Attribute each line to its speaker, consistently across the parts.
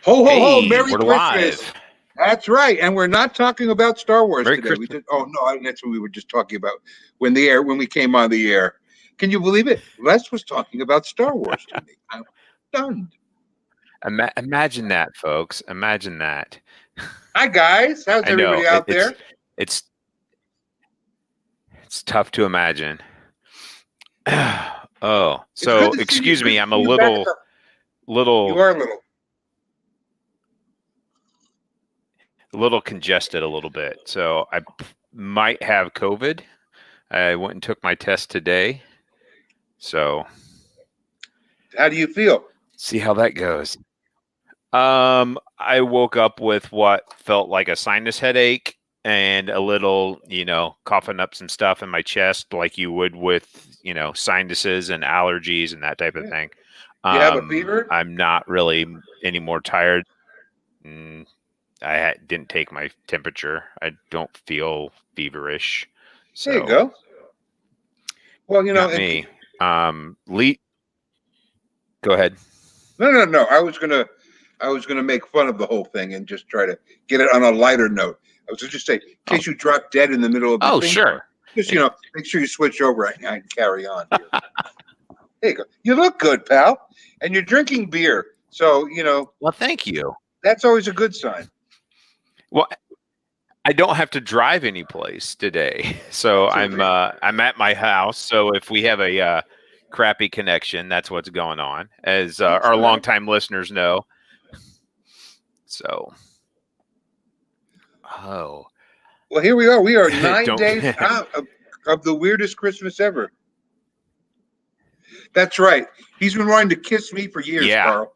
Speaker 1: Ho, ho, ho.
Speaker 2: Hey,
Speaker 1: Merry
Speaker 2: we're
Speaker 1: Christmas.
Speaker 2: live.
Speaker 1: That's right. And we're not talking about Star Wars
Speaker 2: Merry
Speaker 1: today.
Speaker 2: Christmas.
Speaker 1: That's what we were just talking about when we came on the air. Can you believe it? Les was talking about Star Wars to me. I'm stunned.
Speaker 2: Imagine that, folks. Imagine that.
Speaker 1: Hi, guys. How's
Speaker 2: I know
Speaker 1: everybody out there?
Speaker 2: it's tough to imagine. Oh, so excuse me. I'm a little.
Speaker 1: You are a
Speaker 2: little congested a little bit. So I might have COVID. I went and took my test today. So
Speaker 1: how do you feel?
Speaker 2: See how that goes. I woke up with what felt like a sinus headache and a little, coughing up some stuff in my chest like you would with, sinuses and allergies and that type of thing.
Speaker 1: Do you have a fever?
Speaker 2: I'm not really any more tired. I didn't take my temperature. I don't feel feverish. So,
Speaker 1: there you go. Well,
Speaker 2: not me. Lee, go ahead.
Speaker 1: No. I was gonna make fun of the whole thing and just try to get it on a lighter note. I was just say, in case you drop dead in the middle of the thing.
Speaker 2: Sure.
Speaker 1: Just make sure you switch over and carry on. Here. There you go. You look good, pal, and you're drinking beer. So
Speaker 2: Well, thank you.
Speaker 1: That's always a good sign.
Speaker 2: Well, I don't have to drive any place today, so I'm at my house. So if we have a crappy connection, that's what's going on, as our longtime listeners know. So,
Speaker 1: well, here we are. We are 9 days out of the weirdest Christmas ever. That's right. He's been wanting to kiss me for years, Carl.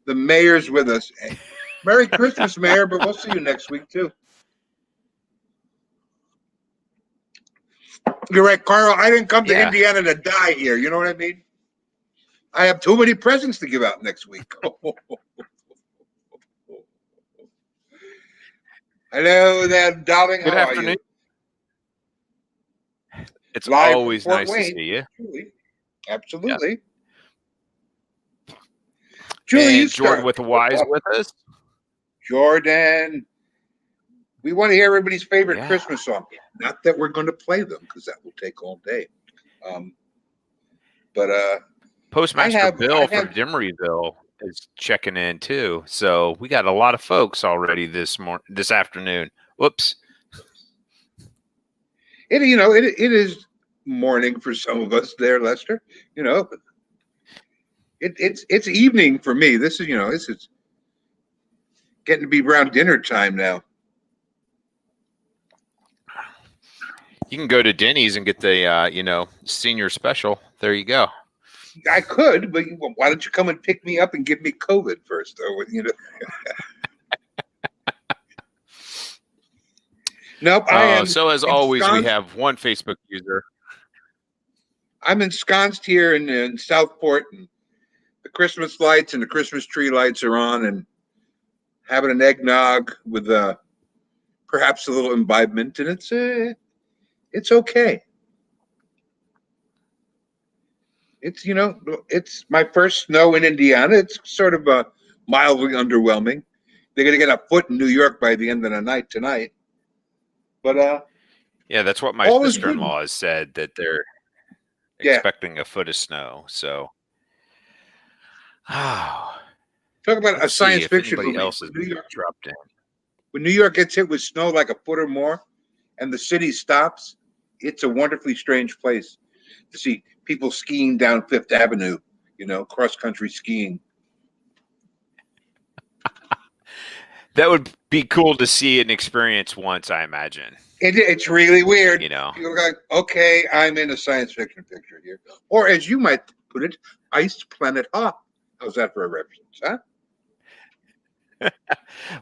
Speaker 1: The mayor's with us. Merry Christmas, Mayor, but we'll see you next week, too. You're right, Carl. I didn't come to Indiana to die here. You know what I mean? I have too many presents to give out next week. Hello there, darling.
Speaker 2: Good afternoon. It's always nice to see you.
Speaker 1: Absolutely.
Speaker 2: Yep.
Speaker 1: Julie,
Speaker 2: and Jordan with the Wise with us.
Speaker 1: Jordan. We want to hear everybody's favorite Christmas song. Not that we're going to play them because that will take all day. But
Speaker 2: Postmaster Bill from Demeryville is checking in too. So we got a lot of folks already this afternoon. Whoops.
Speaker 1: It is morning for some of us there, Lester. It's evening for me. This is getting to be around dinner time now.
Speaker 2: You can go to Denny's and get the senior special. There you go.
Speaker 1: I could, but why don't you come and pick me up and give me COVID first, though? Nope.
Speaker 2: So as always, we have one Facebook user.
Speaker 1: I'm ensconced here in Southport, and the Christmas lights and the Christmas tree lights are on, and having an eggnog with perhaps a little imbibement, and it's okay. It's my first snow in Indiana. It's sort of mildly underwhelming. They're going to get a foot in New York by the end of the night tonight. But
Speaker 2: that's what my sister-in-law has said, that they're expecting a foot of snow. So,
Speaker 1: talk about a science fiction movie.
Speaker 2: Else is dropped in.
Speaker 1: When New York gets hit with snow like a foot or more, and the city stops, it's a wonderfully strange place to see people skiing down Fifth Avenue, cross-country skiing.
Speaker 2: That would be cool to see and experience once, I imagine.
Speaker 1: It's really weird. You're like, okay, I'm in a science fiction picture here. Or as you might put it, Ice Planet Hawk. How's that for a reference, huh?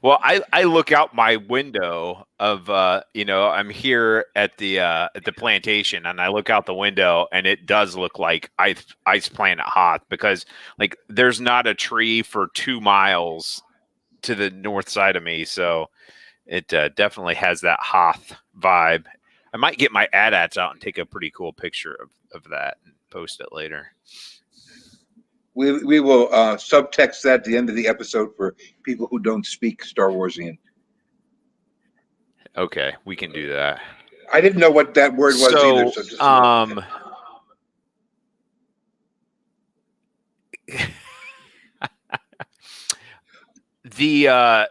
Speaker 2: Well, I look out my window of I'm here at the plantation, and I look out the window, and it does look like Ice Planet Hoth, because there's not a tree for 2 miles to the north side of me, so it definitely has that Hoth vibe. I might get my AT-ATs out and take a pretty cool picture of that and post it later.
Speaker 1: We will subtext that at the end of the episode for people who don't speak Star Warsian.
Speaker 2: Okay, we can do that.
Speaker 1: I didn't know what that word was either. So just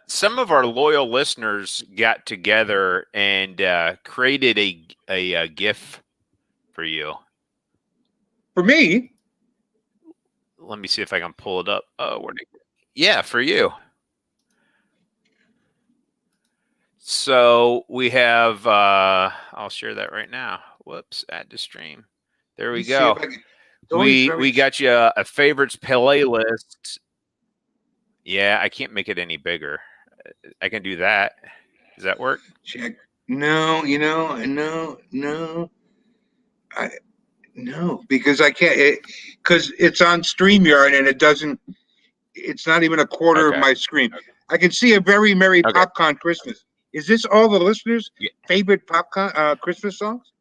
Speaker 2: some of our loyal listeners got together and created a GIF for you.
Speaker 1: For me?
Speaker 2: Let me see if I can pull it up. Oh, yeah, for you. So we have. I'll share that right now. Whoops! Add to stream. There we go. We got you a favorites playlist. Yeah, I can't make it any bigger. I can do that. Does that work?
Speaker 1: Check. No, no, because I can't. Because it's on StreamYard and it doesn't. It's not even a quarter of my screen. Okay. I can see a very merry PopCon Christmas. Is this all the listeners' favorite PopCon Christmas songs?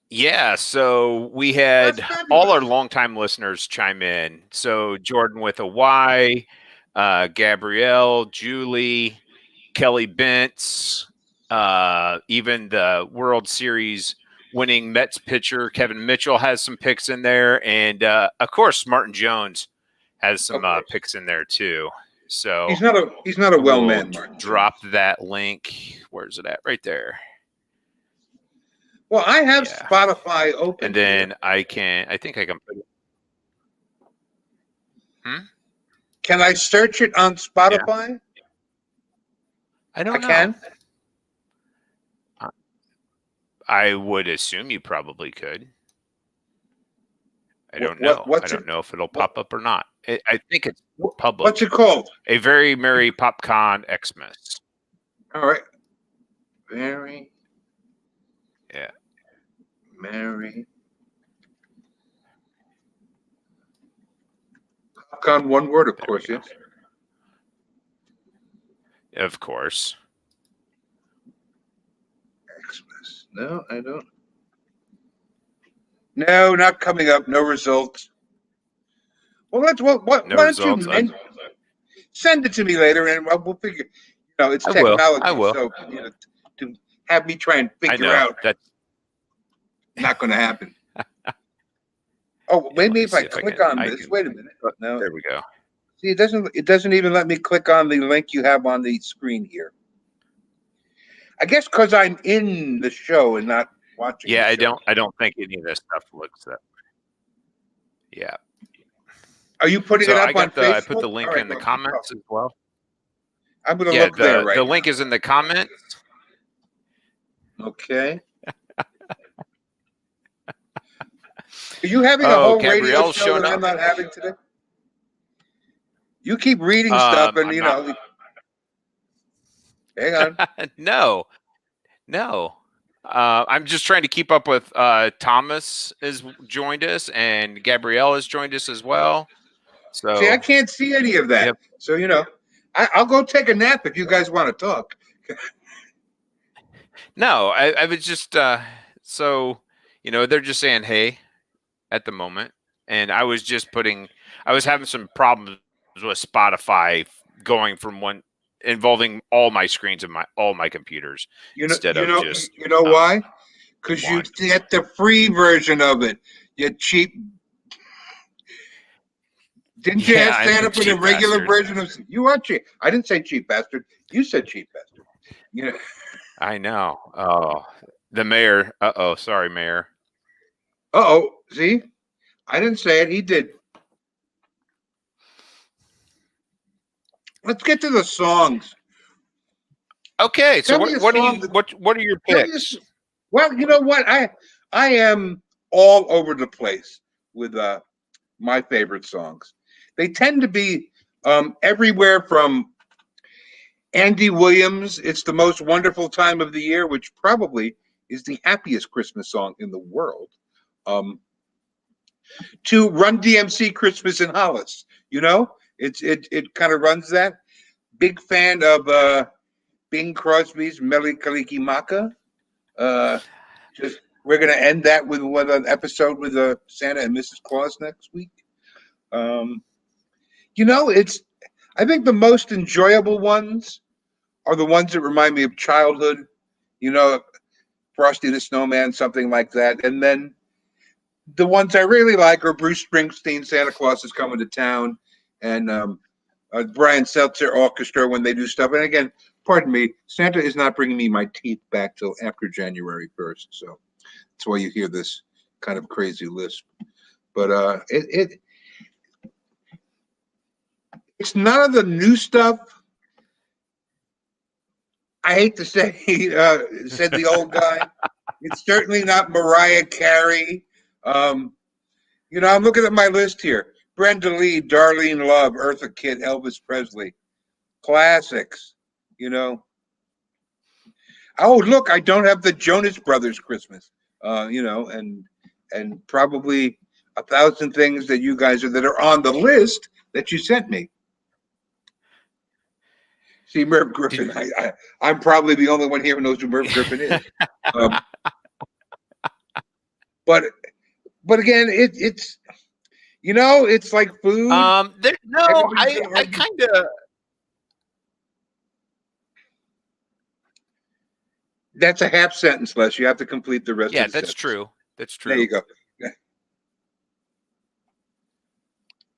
Speaker 2: Yeah, so we had all our longtime listeners chime in. So Jordan with a Y, Gabrielle, Julie, Kelly Bentz, even the World Series winning Mets pitcher Kevin Mitchell has some picks in there, and of course Martin Jones has some picks in there too. So
Speaker 1: he's not a well man. Martin
Speaker 2: drop that link. Where's it at? Right there.
Speaker 1: Well, I have Spotify open,
Speaker 2: and then I think I can put it.
Speaker 1: Can I search it on Spotify?
Speaker 2: Yeah. I don't know.
Speaker 1: Can.
Speaker 2: I would assume you probably could. I don't know. I don't know if it'll pop up or not. I think it's public.
Speaker 1: What's it called?
Speaker 2: A Very Merry PopCon Xmas.
Speaker 1: All right. Very.
Speaker 2: Yeah.
Speaker 1: Merry. PopCon, one word, of course, yes.
Speaker 2: Of course.
Speaker 1: Xmas. No, I don't. No, not coming up. No results. Well, that's what. Why don't you send it to me later, and we'll figure. It's technology.
Speaker 2: I will.
Speaker 1: So to have me try and figure out that's not going to happen. Oh, maybe if I click on this. Wait a minute. No,
Speaker 2: there we go.
Speaker 1: See, it doesn't even let me click on the link you have on the screen here. I guess because I'm in the show and not watching.
Speaker 2: Yeah, I don't think any of this stuff looks that way. Yeah.
Speaker 1: Are you putting it up on Facebook?
Speaker 2: I put the link in the comments as well.
Speaker 1: I'm going to look there right
Speaker 2: now. The link is in the comments.
Speaker 1: Okay. Are you having a whole radio show that I'm not having today? You keep reading stuff and, hang on.
Speaker 2: No. I'm just trying to keep up with Thomas has joined us and Gabrielle has joined us as well. So
Speaker 1: see, I can't see any of that. Yep. So, I'll go take a nap if you guys want to talk.
Speaker 2: No, I was just so they're just saying hey at the moment, and I was having some problems with Spotify going from involving all my screens and all my computers instead of just
Speaker 1: why? Because you get the free version of it. You cheap. Didn't you stand up with a regular version of you are cheap? I didn't say cheap bastard. You said cheap bastard.
Speaker 2: I know. Oh, the mayor. Sorry, mayor.
Speaker 1: See, I didn't say it. He did. Let's get to the songs.
Speaker 2: Okay, so what are your picks?
Speaker 1: Well, you know what? I am all over the place with my favorite songs. They tend to be everywhere from Andy Williams, "It's the Most Wonderful Time of the Year," which probably is the happiest Christmas song in the world, to Run DMC "Christmas in Hollis." It kind of runs that. Big fan of Bing Crosby's "Mele Kalikimaka." We're gonna end that with an episode with Santa and Mrs. Claus next week. Um, I think the most enjoyable ones are the ones that remind me of childhood. You know, Frosty the Snowman, something like that. And then the ones I really like are Bruce Springsteen, Santa Claus is Coming to Town, and Brian Setzer Orchestra when they do stuff. And again, pardon me, Santa is not bringing me my teeth back till after January 1st. So that's why you hear this kind of crazy lisp. But it's none of the new stuff. I hate to say, said the old guy. It's certainly not Mariah Carey. I'm looking at my list here. Brenda Lee, Darlene Love, Eartha Kitt, Elvis Presley. Classics, Oh, look, I don't have the Jonas Brothers Christmas, and probably 1,000 things that you guys that are on the list that you sent me. See, Merv Griffin. I'm probably the only one here who knows who Merv Griffin is. But again, it's it's like food.
Speaker 2: I kind of.
Speaker 1: That's a half sentence, Les. You have to complete the rest.
Speaker 2: Yeah,
Speaker 1: of the
Speaker 2: that's
Speaker 1: sentence.
Speaker 2: True. That's true.
Speaker 1: There you go.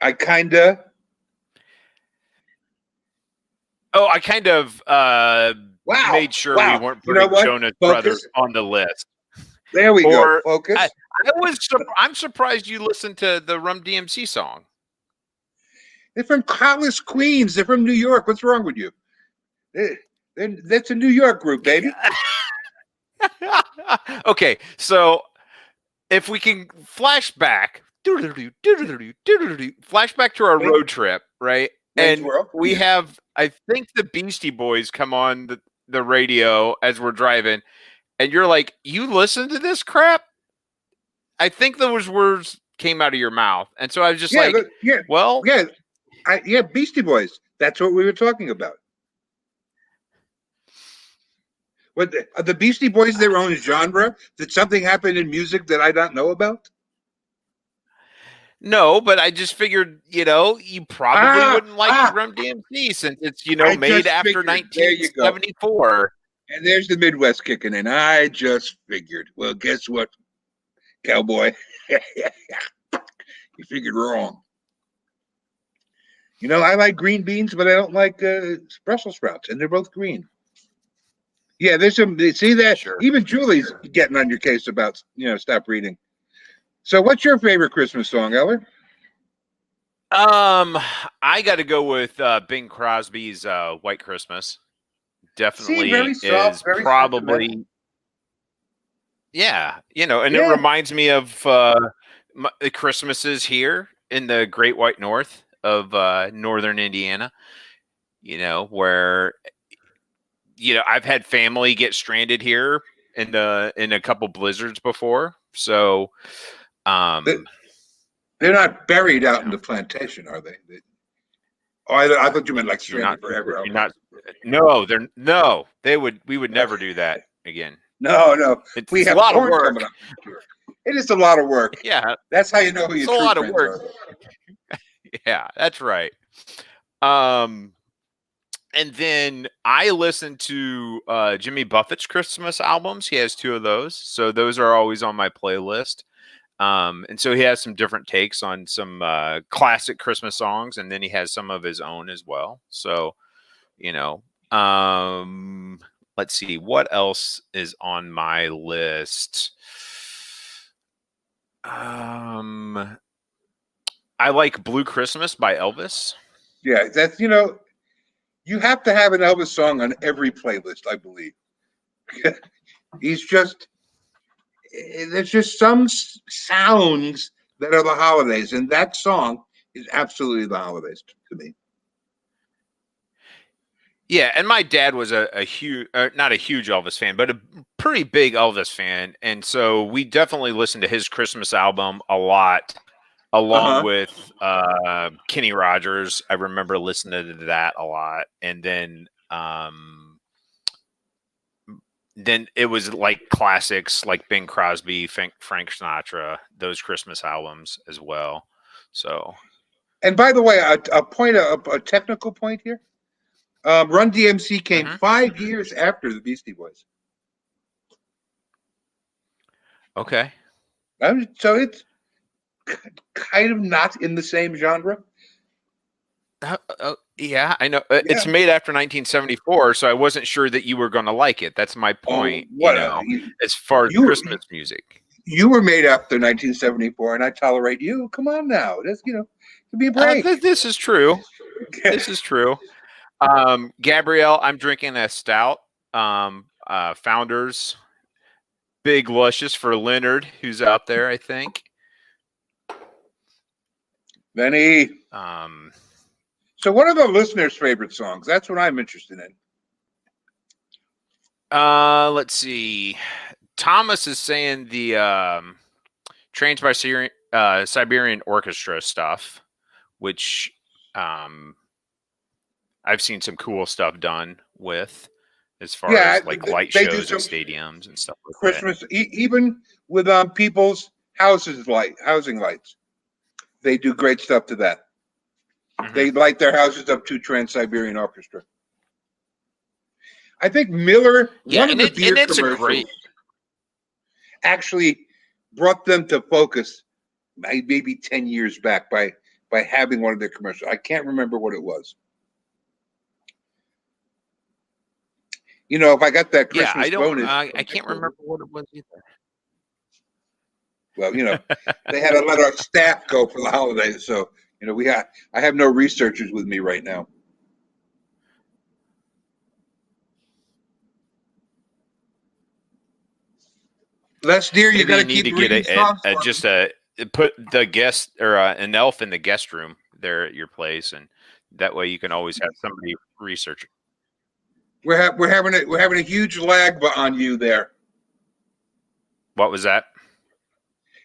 Speaker 1: I kind of.
Speaker 2: Made sure we weren't putting Jonas Brothers on the list.
Speaker 1: There we go. Focus.
Speaker 2: I'm surprised you listened to the Rum DMC song.
Speaker 1: They're from Hollis, Queens. They're from New York. What's wrong with you? That's a New York group, baby.
Speaker 2: Okay, so if we can flashback to our road trip, right? And we have, I think, the Beastie Boys come on the radio as we're driving, and you're like, "You listen to this crap?" I think those words came out of your mouth, and so I was just
Speaker 1: Beastie Boys. That's what we were talking about. What are the Beastie Boys their own genre? Did something happen in music that I don't know about?
Speaker 2: No, but I just figured, you probably wouldn't like Rum DMC since it's, made after 1974.
Speaker 1: And there's the Midwest kicking in. I just figured. Well, guess what, cowboy? You figured wrong. I like green beans, but I don't like Brussels sprouts, and they're both green. Yeah, there's some. See that? Sure. Even Julie's getting on your case about stop reading. So, what's your favorite Christmas song, Eller?
Speaker 2: I got to go with Bing Crosby's "White Christmas." Definitely very soft, very probably. Yeah, and it reminds me of the Christmases here in the Great White North of northern Indiana. Where. I've had family get stranded here in a couple blizzards before. So,
Speaker 1: they're not buried out in the plantation, are they? I thought you meant like stranded forever.
Speaker 2: We would never do that again.
Speaker 1: No.
Speaker 2: We have a lot of work. Coming up.
Speaker 1: It is a lot of work.
Speaker 2: Yeah,
Speaker 1: that's how you know who your true friends are. It's a lot of work.
Speaker 2: Yeah, that's right. And then I listen to Jimmy Buffett's Christmas albums. He has 2 of those. So those are always on my playlist. And so he has some different takes on some classic Christmas songs. And then he has some of his own as well. So, let's see. What else is on my list? I like Blue Christmas by Elvis.
Speaker 1: Yeah, that's, you have to have an Elvis song on every playlist, I believe. There's just some sounds that are the holidays, and that song is absolutely the holidays to me.
Speaker 2: Yeah, and my dad was a huge, not a huge Elvis fan, but a pretty big Elvis fan, and so we definitely listened to his Christmas album a lot. Along with Kenny Rogers. I remember listening to that a lot. And then it was like classics like Bing Crosby, Frank Sinatra, those Christmas albums as well. So,
Speaker 1: And by the way, a technical point here. Run DMC came 5 years after the Beastie Boys.
Speaker 2: Okay.
Speaker 1: So it's kind of not in the same genre.
Speaker 2: Yeah, I know. It's made after 1974, so I wasn't sure that you were going to like it. That's my point. As far as Christmas music.
Speaker 1: You were made after 1974, and I tolerate you. Come on now. That's, give me a break.
Speaker 2: This is true. This is true. Gabrielle, I'm drinking a stout. Founders. Big Luscious for Leonard, who's out there, I think.
Speaker 1: Benny. So what are the listeners' favorite songs? That's what I'm interested in.
Speaker 2: Let's see. Thomas is saying the Trains by Siberian Orchestra stuff, which I've seen some cool stuff done with, as far as like light shows at stadiums and stuff like
Speaker 1: Christmas, that. Even with people's housing lights, they do great stuff to that. They light their houses up to Trans-Siberian Orchestra. I think Miller, one of the beer commercials, actually brought them to focus maybe 10 years back by having one of their commercials. I can't remember what it was. If I got that Christmas bonus.
Speaker 2: I can't remember what it was either.
Speaker 1: Well, they had to let our staff go for the holidays, so I have no researchers with me right now. Les Deer, you got to keep reading songs
Speaker 2: put the guest or an elf in the guest room there at your place, and that way you can always have somebody researching.
Speaker 1: We're having a huge lag on you there.
Speaker 2: What was that?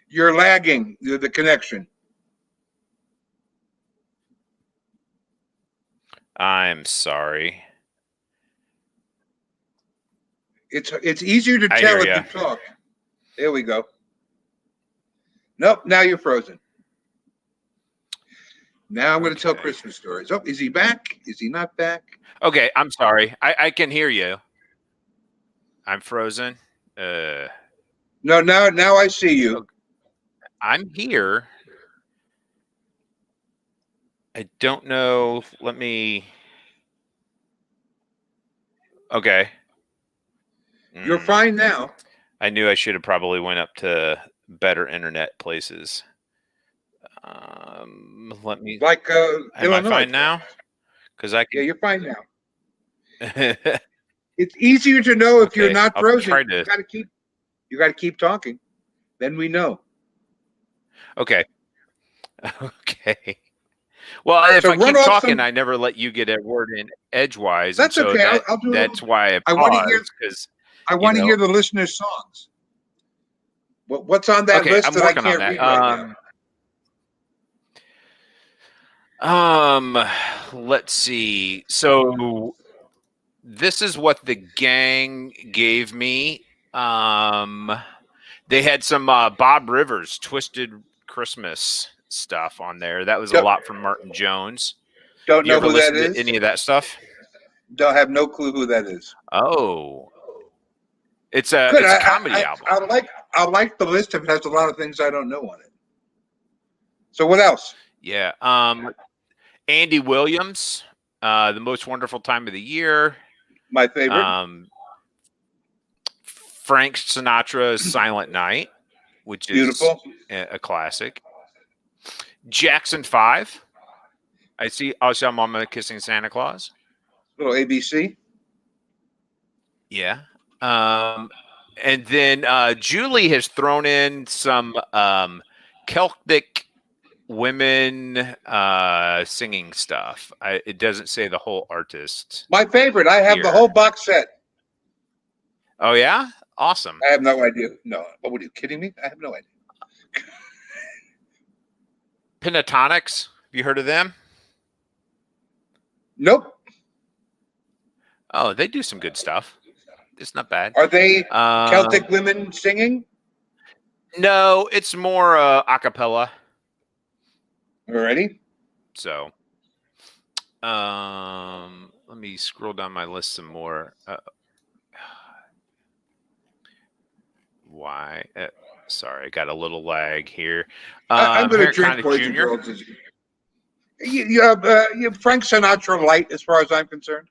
Speaker 1: You're lagging the connection.
Speaker 2: I'm sorry.
Speaker 1: It's easier to tell if you talk. There we go. Nope, now you're frozen. Now I'm going to tell Christmas stories. Oh, is he back? Is he not back?
Speaker 2: Okay, I'm sorry. I can hear you. I'm frozen.
Speaker 1: No, now I see you.
Speaker 2: I'm here. I don't know. Let me. Okay.
Speaker 1: You're fine now.
Speaker 2: I knew I should have probably went up to better internet places. Let me.
Speaker 1: Like
Speaker 2: am
Speaker 1: Illinois.
Speaker 2: I fine now? Because I can.
Speaker 1: Yeah, you're fine now. It's easier to know if you're not frozen. You got to keep talking. Then we know.
Speaker 2: Okay. Okay. Well, if I keep talking, I never let you get a word in edgewise.
Speaker 1: That's okay. I'll do
Speaker 2: that's why
Speaker 1: I want to hear because I want to hear the listeners' songs. What's on that list that I can't read right
Speaker 2: now? Let's see. So this is what the gang gave me. They had some Bob Rivers Twisted Christmas stuff on there. That was a lot from Martin Jones.
Speaker 1: Don't know who that is.
Speaker 2: Any of that stuff?
Speaker 1: Don't have no clue who that is.
Speaker 2: Oh, it's a comedy album.
Speaker 1: I like the list if it has a lot of things I don't know on it. So what else?
Speaker 2: Yeah, Andy Williams, The Most Wonderful Time of the Year.
Speaker 1: My favorite.
Speaker 2: Frank Sinatra's Silent Night, which
Speaker 1: beautiful.
Speaker 2: Is a classic. Jackson 5. I saw Mama Kissing Santa Claus.
Speaker 1: Little ABC.
Speaker 2: Yeah. And then Julie has thrown in some Celtic women singing stuff. It doesn't say the whole artist.
Speaker 1: My favorite. I have the whole box set.
Speaker 2: Oh, yeah? Awesome.
Speaker 1: I have no idea. No. What, are you kidding me? I have no idea.
Speaker 2: Pentatonics. Have you heard of them?
Speaker 1: Nope.
Speaker 2: Oh, they do some good stuff. It's not bad.
Speaker 1: Are they Celtic women singing?
Speaker 2: No, it's more a cappella.
Speaker 1: Already?
Speaker 2: So, let me scroll down my list some more. Why? Sorry, I got a little lag here.
Speaker 1: I'm going to
Speaker 2: Here,
Speaker 1: drink
Speaker 2: kind of
Speaker 1: Poison
Speaker 2: Junior.
Speaker 1: Girls. You have Frank Sinatra light, as far as I'm concerned.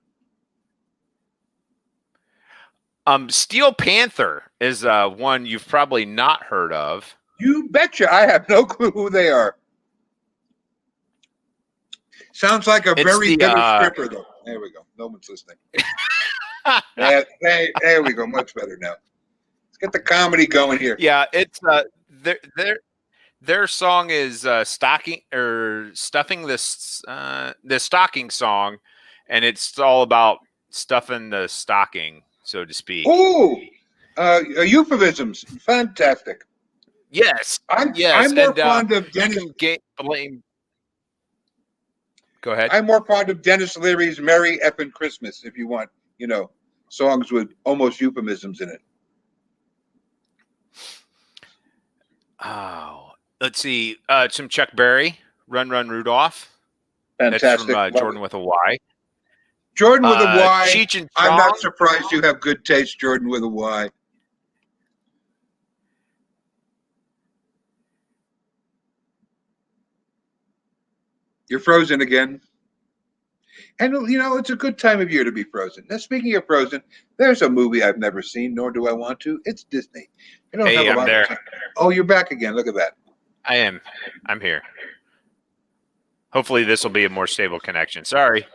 Speaker 2: Steel Panther is one you've probably not heard of.
Speaker 1: You betcha. I have no clue who they are. Sounds like a very bitter stripper, though. There we go. No one's listening. There we go. Much better now. Let's get the comedy going here.
Speaker 2: Yeah, it's their song is stuffing the stocking song, and it's all about stuffing the stocking, so to speak.
Speaker 1: Ooh, euphemisms. Fantastic.
Speaker 2: Yes.
Speaker 1: I'm more fond of Dennis.
Speaker 2: Go ahead.
Speaker 1: I'm more fond of Dennis Leary's "Merry Effin' Christmas." If you want, songs with almost euphemisms in it.
Speaker 2: Oh, let's see. Some Chuck Berry, "Run Run Rudolph."
Speaker 1: Fantastic.
Speaker 2: That's from Jordan with a Y.
Speaker 1: Jordan with a Y.
Speaker 2: Cheech and
Speaker 1: I'm
Speaker 2: Chong.
Speaker 1: not surprised you have good taste, Jordan with a Y. You're frozen again. And, it's a good time of year to be frozen. Now, speaking of frozen, there's a movie I've never seen, nor do I want to. It's Disney.
Speaker 2: Hey, I'm there.
Speaker 1: Oh, you're back again. Look at that.
Speaker 2: I am. I'm here. Hopefully this will be a more stable connection. Sorry.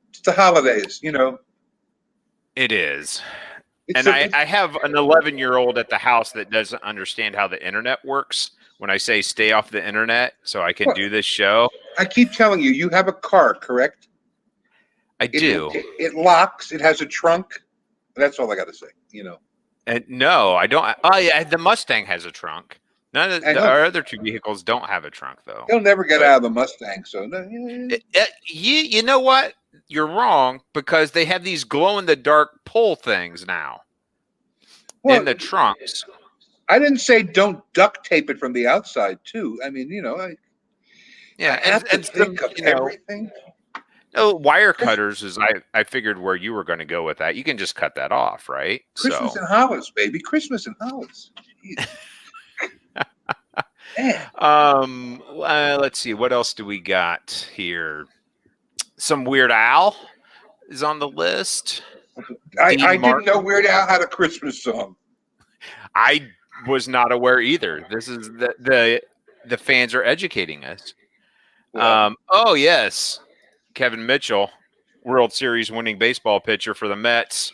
Speaker 1: It's the holidays,
Speaker 2: It is. I have an 11-year-old at the house that doesn't understand how the internet works. When I say stay off the internet so I can do this show.
Speaker 1: I keep telling you, you have a car, correct?
Speaker 2: I do.
Speaker 1: It locks. It has a trunk. That's all I got to say,
Speaker 2: And no, I don't. Oh, yeah, the Mustang has a trunk. None of our other two vehicles don't have a trunk, though.
Speaker 1: He'll never get out of the Mustang. So,
Speaker 2: you know what? You're wrong, because they have these glow-in-the-dark pull things now in the trunks.
Speaker 1: I didn't say don't duct tape it from the outside, too. I mean, I have to think of everything.
Speaker 2: No, wire cutters is I figured where you were going to go with that. You can just cut that off, right?
Speaker 1: Christmas in Hollis, baby. Christmas in Hollis.
Speaker 2: Let's see. What else do we got here? Some Weird Al is on the list.
Speaker 1: I didn't know Weird Al had a Christmas song.
Speaker 2: I was not aware either. This is the fans are educating us.
Speaker 1: Wow.
Speaker 2: Oh yes, Kevin Mitchell, World Series winning baseball pitcher for the Mets.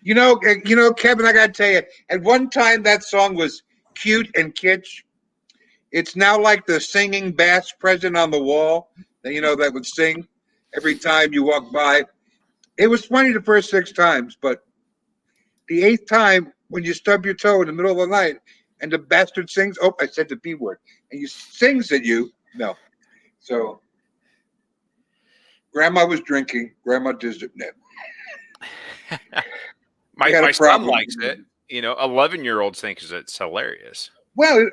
Speaker 1: Kevin, I got to tell you, at one time that song was cute and kitsch. It's now like the singing bass present on the wall, that would sing every time you walk by. It was funny the first 6 times, but the 8th time, when you stub your toe in the middle of the night and the bastard sings, I said the B word, and he sings at you, no. So, Grandma was drinking. Grandma did it.
Speaker 2: My son likes it. 11-year-olds think it's hilarious.
Speaker 1: Well,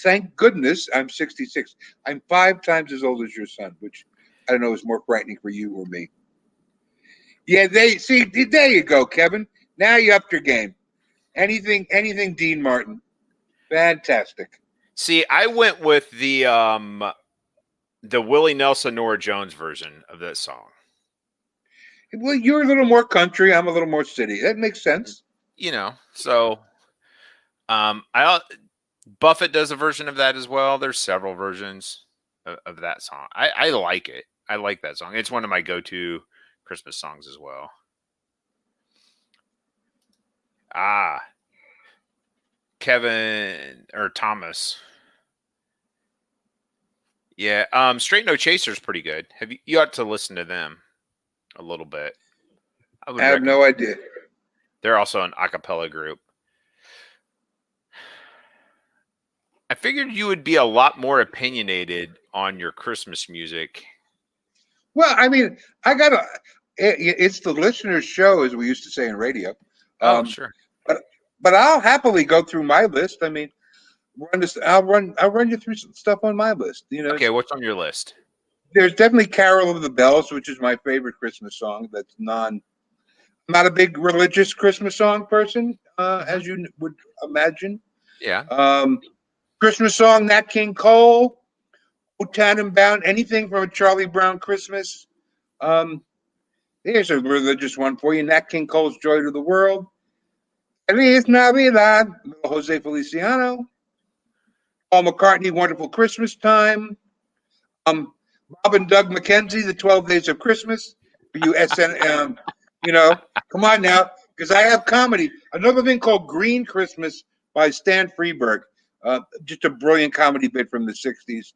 Speaker 1: thank goodness I'm 66. I'm 5 times as old as your son, which I don't know is more frightening for you or me. Yeah, there you go, Kevin. Now you upped your game. Anything Dean Martin. Fantastic.
Speaker 2: See, I went with the Willie Nelson, Nora Jones version of that song.
Speaker 1: Well, you're a little more country. I'm a little more city. That makes sense.
Speaker 2: So Buffett does a version of that as well. There's several versions of that song. I like it. I like that song. It's one of my go-to Christmas songs as well. Kevin or Thomas. Yeah, Straight No Chaser's pretty good. You ought to listen to them a little bit.
Speaker 1: I have no idea.
Speaker 2: They're also an a cappella group. I figured you would be a lot more opinionated on your Christmas music.
Speaker 1: Well, I mean, it's the listener's show, as we used to say in radio.
Speaker 2: Sure.
Speaker 1: But I'll happily go through my list. I mean, I'll run you through some stuff on my list.
Speaker 2: Okay, what's on your list?
Speaker 1: There's definitely Carol of the Bells, which is my favorite Christmas song. I'm not a big religious Christmas song person, as you would imagine.
Speaker 2: Yeah.
Speaker 1: Christmas song, Nat King Cole, O Tannenbaum, anything from a Charlie Brown Christmas. Here's a religious one for you. Nat King Cole's Joy to the World. Feliz Navidad, Jose Feliciano. Paul McCartney, Wonderful Christmas Time. Bob and Doug McKenzie, The 12 Days of Christmas. For you SN, come on now, because I have comedy. Another thing called Green Christmas by Stan Freeburg. Just a brilliant comedy bit from the 60s.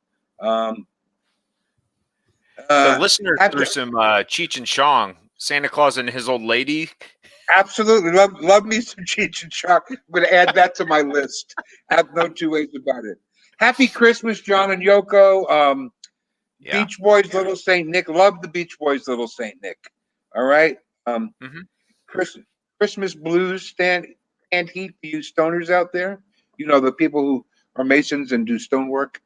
Speaker 2: The listener threw some Cheech and Chong, Santa Claus and His Old Lady.
Speaker 1: Absolutely. Love me some Cheech and Chong. I'm going to add that to my list. I have no two ways about it. Happy Christmas, John and Yoko. Beach Boys, Little Saint Nick. Love the Beach Boys, Little Saint Nick. All right. Christmas Blues, Stand Heat for you stoners out there. The people who are masons and do stonework.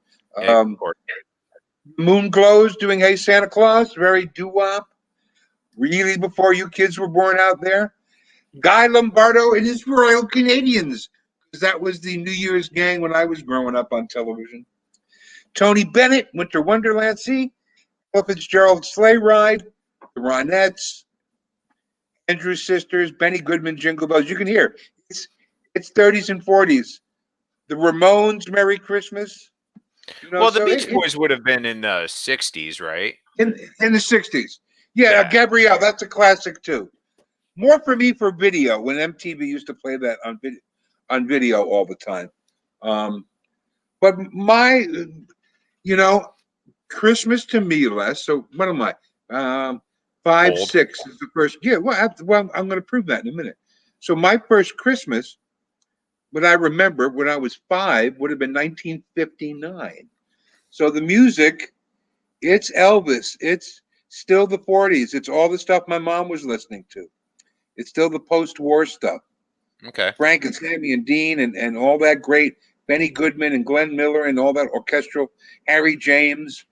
Speaker 1: Moon Glows doing Hey Santa Claus, very doo-wop. Really before you kids were born out there. Guy Lombardo and his Royal Canadians, because that was the New Year's gang when I was growing up on television. Tony Bennett, Winter Wonderland, see? Ella Fitzgerald, Sleigh Ride. The Ronettes. Andrew Sisters, Benny Goodman, Jingle Bells. You can hear it's 30s and 40s. The Ramones, Merry Christmas.
Speaker 2: The Beach Boys would have been in the 60s, right?
Speaker 1: In the 60s. Yeah, Gabrielle, that's a classic too. More for me for video, when MTV used to play that on video all the time. But my, Christmas to me, Les. So what am I? 5, 6 is the first. Yeah, well, I'm going to prove that in a minute. So my first Christmas, what I remember when I was 5, would have been 1959. So the music, it's Elvis. It's still the 40s. It's all the stuff my mom was listening to. It's still the post-war stuff.
Speaker 2: Okay.
Speaker 1: Frank and Sammy and Dean and all that great Benny Goodman and Glenn Miller and all that orchestral, Harry James,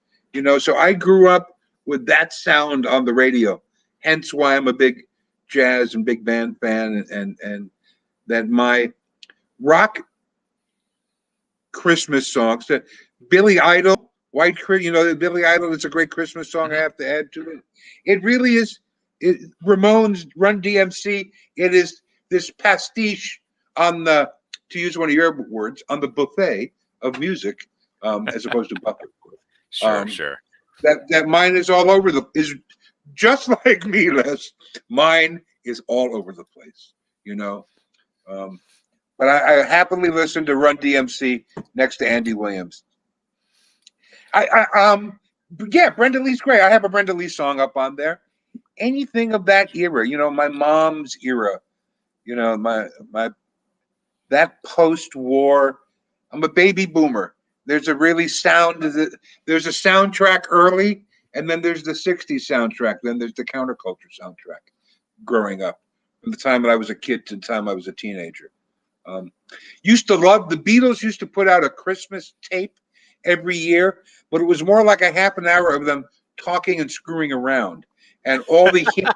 Speaker 1: So I grew up with that sound on the radio. Hence why I'm a big jazz and big band fan, and that my rock Christmas songs, that Billy Idol, White Christmas, Billy Idol is a great Christmas song I have to add to it. It really is. Ramones, Run DMC, it is this pastiche on the, to use one of your words, on the buffet of music, as opposed to Buffett.
Speaker 2: Sure.
Speaker 1: That mine is all over is just like me, Les. Mine is all over the place, But I happily listen to Run DMC next to Andy Williams. Brenda Lee's great. I have a Brenda Lee song up on there. Anything of that era, my mom's era, my that post-war. I'm a baby boomer. There's a really there's a soundtrack early, and then there's the 60s soundtrack. Then there's the counterculture soundtrack growing up from the time that I was a kid to the time I was a teenager. Used to love the Beatles used to put out a Christmas tape every year, but it was more like a half an hour of them talking and screwing around. And all the hip,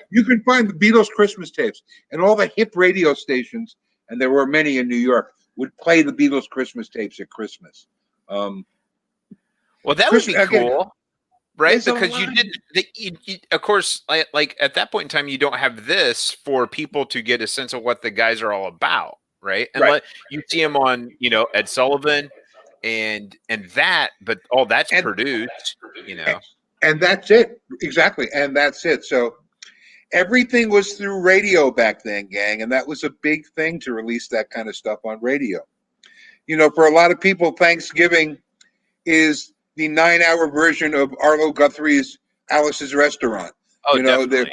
Speaker 1: you can find the Beatles Christmas tapes, and all the hip radio stations, and there were many in New York, would play the Beatles Christmas tapes at Christmas.
Speaker 2: Well, that would be cool, right? Because of course, like at that point in time, you don't have this for people to get a sense of what the guys are all about, right? And you see them on, Ed Sullivan and that, but all that's produced,
Speaker 1: And that's it. Exactly. And that's it. So everything was through radio back then, gang. And that was a big thing to release that kind of stuff on radio. For a lot of people, Thanksgiving is the 9-hour version of Arlo Guthrie's Alice's Restaurant.
Speaker 2: Definitely.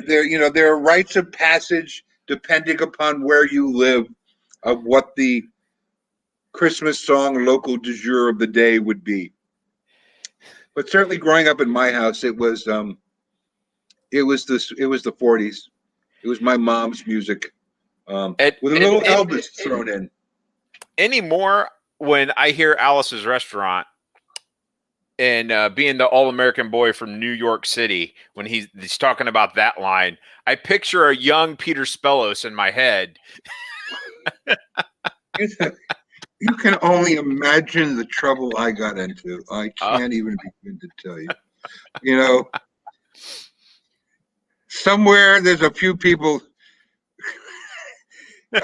Speaker 1: There are rites of passage depending upon where you live of what the Christmas song local du jour of the day would be. But certainly growing up in my house, it was the 40s. It was my mom's music with a little Elvis thrown in.
Speaker 2: anymore, when I hear Alice's Restaurant and being the all-American boy from New York City, when he's talking about that line, I picture a young Peter Spellos in my head.
Speaker 1: You can only imagine the trouble I got into. I can't even begin to tell you. You know, somewhere there's a few people.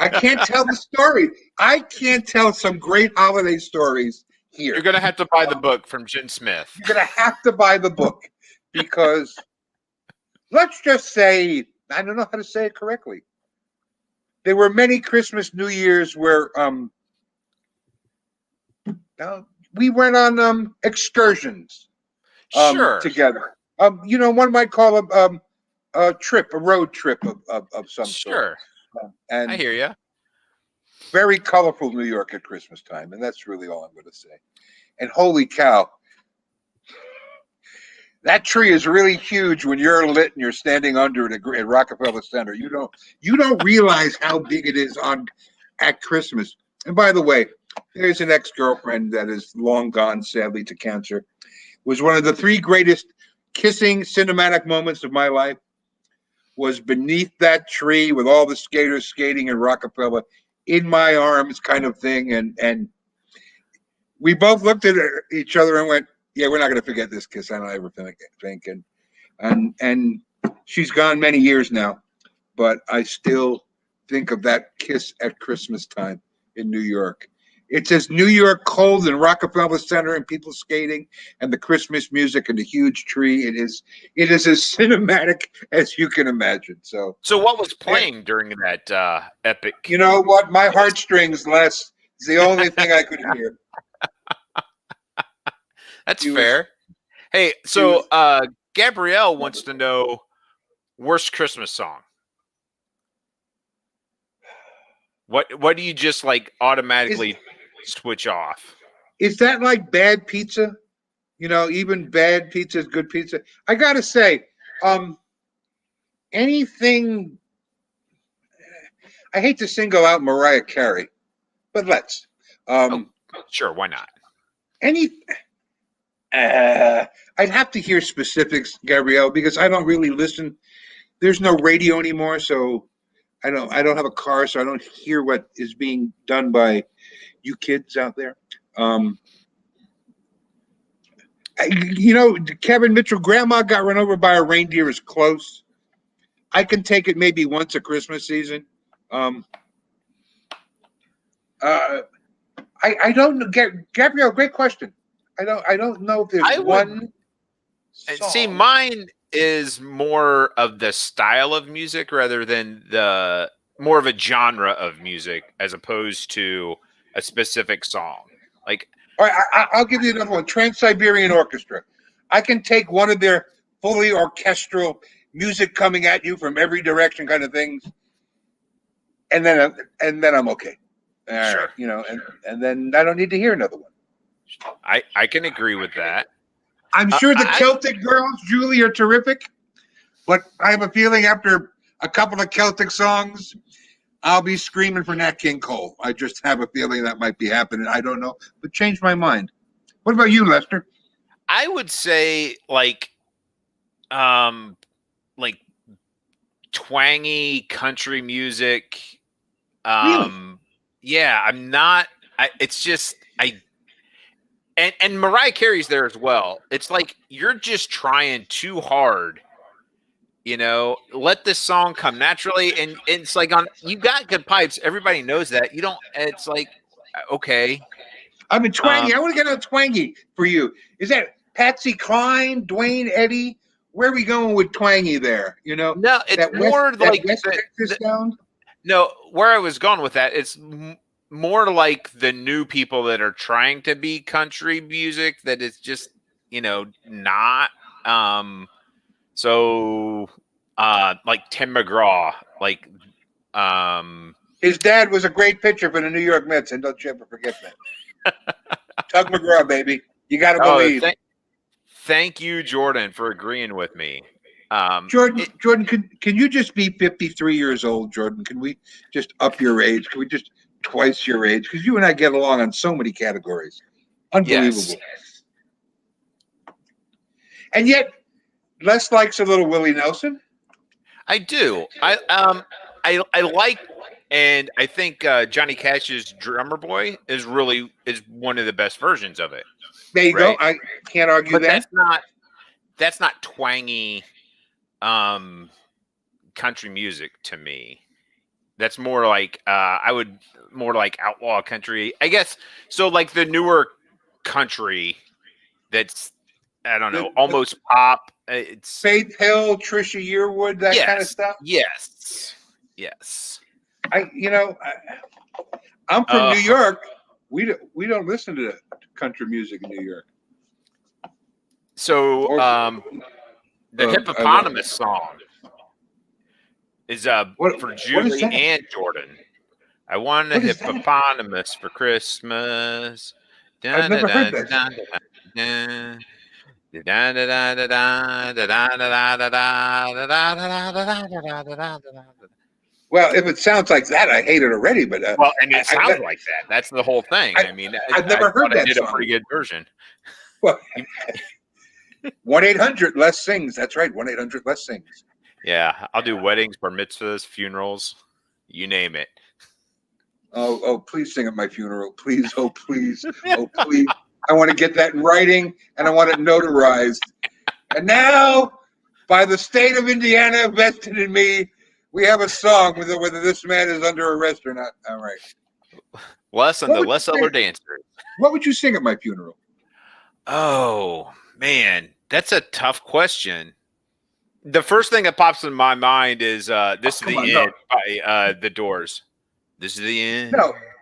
Speaker 1: I can't tell the story. I can't tell some great holiday stories here.
Speaker 2: You're going to have to buy the book from Jen Smith.
Speaker 1: You're going to have to buy the book because let's just say, I don't know how to say it correctly. There were many Christmas, New Year's where we went on excursions
Speaker 2: Sure.
Speaker 1: together. One might call a trip, a road trip of some
Speaker 2: sort.
Speaker 1: Sure. And
Speaker 2: I hear you.
Speaker 1: Very colorful New York at Christmas time, and that's really all I'm going to say. And holy cow, that tree is really huge when you're lit and you're standing under it at Rockefeller Center. You don't realize how big it is at Christmas. And by the way, there's an ex-girlfriend that is long gone, sadly, to cancer. It was one of the 3 greatest kissing cinematic moments of my life. Was beneath that tree with all the skaters skating in Rockefeller, in my arms, kind of thing, and we both looked at each other and went, "Yeah, we're not going to forget this kiss." I don't ever think, and she's gone many years now, but I still think of that kiss at Christmas time in New York. It's as New York cold and Rockefeller Center and people skating and the Christmas music and the huge tree. It is as cinematic as you can imagine. So
Speaker 2: what was playing during that epic?
Speaker 1: You know what? My heartstrings, Les, is the only thing I could hear.
Speaker 2: That's fair. Hey, so Gabrielle wants to know worst Christmas song. What do you just like automatically switch off?
Speaker 1: Is that like bad pizza? Even bad pizza is good pizza. I gotta say, anything. I hate to single out Mariah Carey, but let's.
Speaker 2: Sure, why not?
Speaker 1: I'd have to hear specifics, Gabrielle, because I don't really listen. There's no radio anymore, so I don't have a car, so I don't hear what is being done by you kids out there. Kevin Mitchell, Grandma Got Run Over by a Reindeer is close. I can take it maybe once a Christmas season. I don't know, Gabrielle. Great question. I don't know if there's one song.
Speaker 2: See, mine is more of the style of music rather than the more of a genre of music as opposed to a specific song. Like,
Speaker 1: all right, I'll give you another one. Trans-Siberian Orchestra. I can take one of their fully orchestral music coming at you from every direction kind of things, and then I'm okay.
Speaker 2: Sure.
Speaker 1: And then I don't need to hear another one.
Speaker 2: I can agree with that.
Speaker 1: I'm sure the Celtic girls, Julie, are terrific, but I have a feeling after a couple of Celtic songs, I'll be screaming for Nat King Cole. I just have a feeling that might be happening. I don't know, but change my mind. What about you, Lester?
Speaker 2: I would say like twangy country music.
Speaker 1: Really?
Speaker 2: Yeah, I'm not. It's just and Mariah Carey's there as well. It's like you're just trying too hard. Let this song come naturally, and it's like you got good pipes. Everybody knows that. You don't. It's like okay.
Speaker 1: I mean, twangy. I want to get on twangy for you. Is that Patsy Cline, Dwayne Eddy? Where are we going with twangy there?
Speaker 2: No, it's more like
Speaker 1: West Texas sound.
Speaker 2: No, where I was going with that, it's more like the new people that are trying to be country music that is just, not. So, like Tim McGraw, like,
Speaker 1: his dad was a great pitcher for the New York Mets, and don't you ever forget that. Tug McGraw, baby. You got to believe.
Speaker 2: Thank you, Jordan, for agreeing with me.
Speaker 1: Jordan, can you just be 53 years old, Jordan? Can we just up your age? Can we just twice your age because you and I get along on so many categories. Unbelievable.
Speaker 2: Yes.
Speaker 1: And yet, Les likes a little Willie Nelson.
Speaker 2: I do. I like, and I think Johnny Cash's Drummer Boy is one of the best versions of it.
Speaker 1: There you
Speaker 2: right?
Speaker 1: go. I can't argue
Speaker 2: But
Speaker 1: that.
Speaker 2: that's not twangy country music to me. That's more like more like outlaw country, I guess. So like the newer country that's, I don't know, almost pop. It's
Speaker 1: Faith Hill, Trisha Yearwood, that kind of stuff.
Speaker 2: Yes.
Speaker 1: I'm from New York. We don't listen to country music in New York.
Speaker 2: So the hippopotamus song is for Julie and Jordan. I want a hippopotamus for Christmas.
Speaker 1: I've never heard that. Well, if it sounds like that, I hate it already. But
Speaker 2: well, and it sounds like that. That's the whole thing. I mean,
Speaker 1: I've never heard that.
Speaker 2: I did a pretty good version.
Speaker 1: Well, 1-800 Les Sings. That's right, 1-800 Les Sings.
Speaker 2: Yeah, I'll do weddings, bar mitzvahs, funerals, you name it.
Speaker 1: Oh, please sing at my funeral, please. Oh, please. Oh, please. I want to get that in writing, and I want it notarized. And now, by the state of Indiana vested in me, we have a song whether this man is under arrest or not. All right.
Speaker 2: Les and the Les Eller Dancers.
Speaker 1: What would you sing at my funeral?
Speaker 2: Oh, man, that's a tough question. The first thing that pops in my mind is "This is the End" by The Doors. This is the end.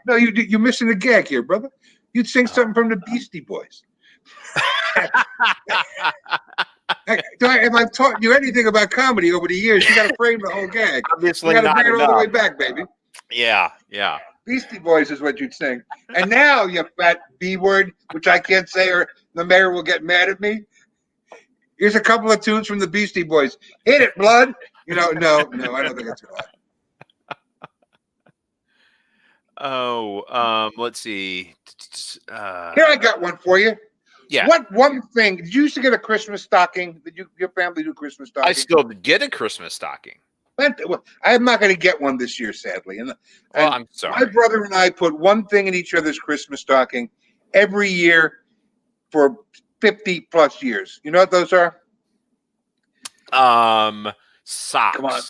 Speaker 1: No, you're missing a gag here, brother. You'd sing something from the Beastie Boys. If I've taught you anything about comedy over the years, you got to frame the whole gag.
Speaker 2: Obviously,
Speaker 1: you got to bring it all the way back, baby.
Speaker 2: Yeah.
Speaker 1: Beastie Boys is what you'd sing. And now, you fat B word, which I can't say, or the mayor will get mad at me. Here's a couple of tunes from the Beastie Boys. Hit it, blood. No, I don't think it's going to
Speaker 2: happen. Let's see.
Speaker 1: Here, I got one for you.
Speaker 2: Yeah.
Speaker 1: What one thing? Did you used to get a Christmas stocking? Did your family do Christmas stocking?
Speaker 2: I still get a Christmas stocking.
Speaker 1: Well, I'm not going to get one this year, sadly. And
Speaker 2: I'm sorry.
Speaker 1: My brother and I put one thing in each other's Christmas stocking every year for 50 plus years. You know what those are?
Speaker 2: Socks.
Speaker 1: Come on.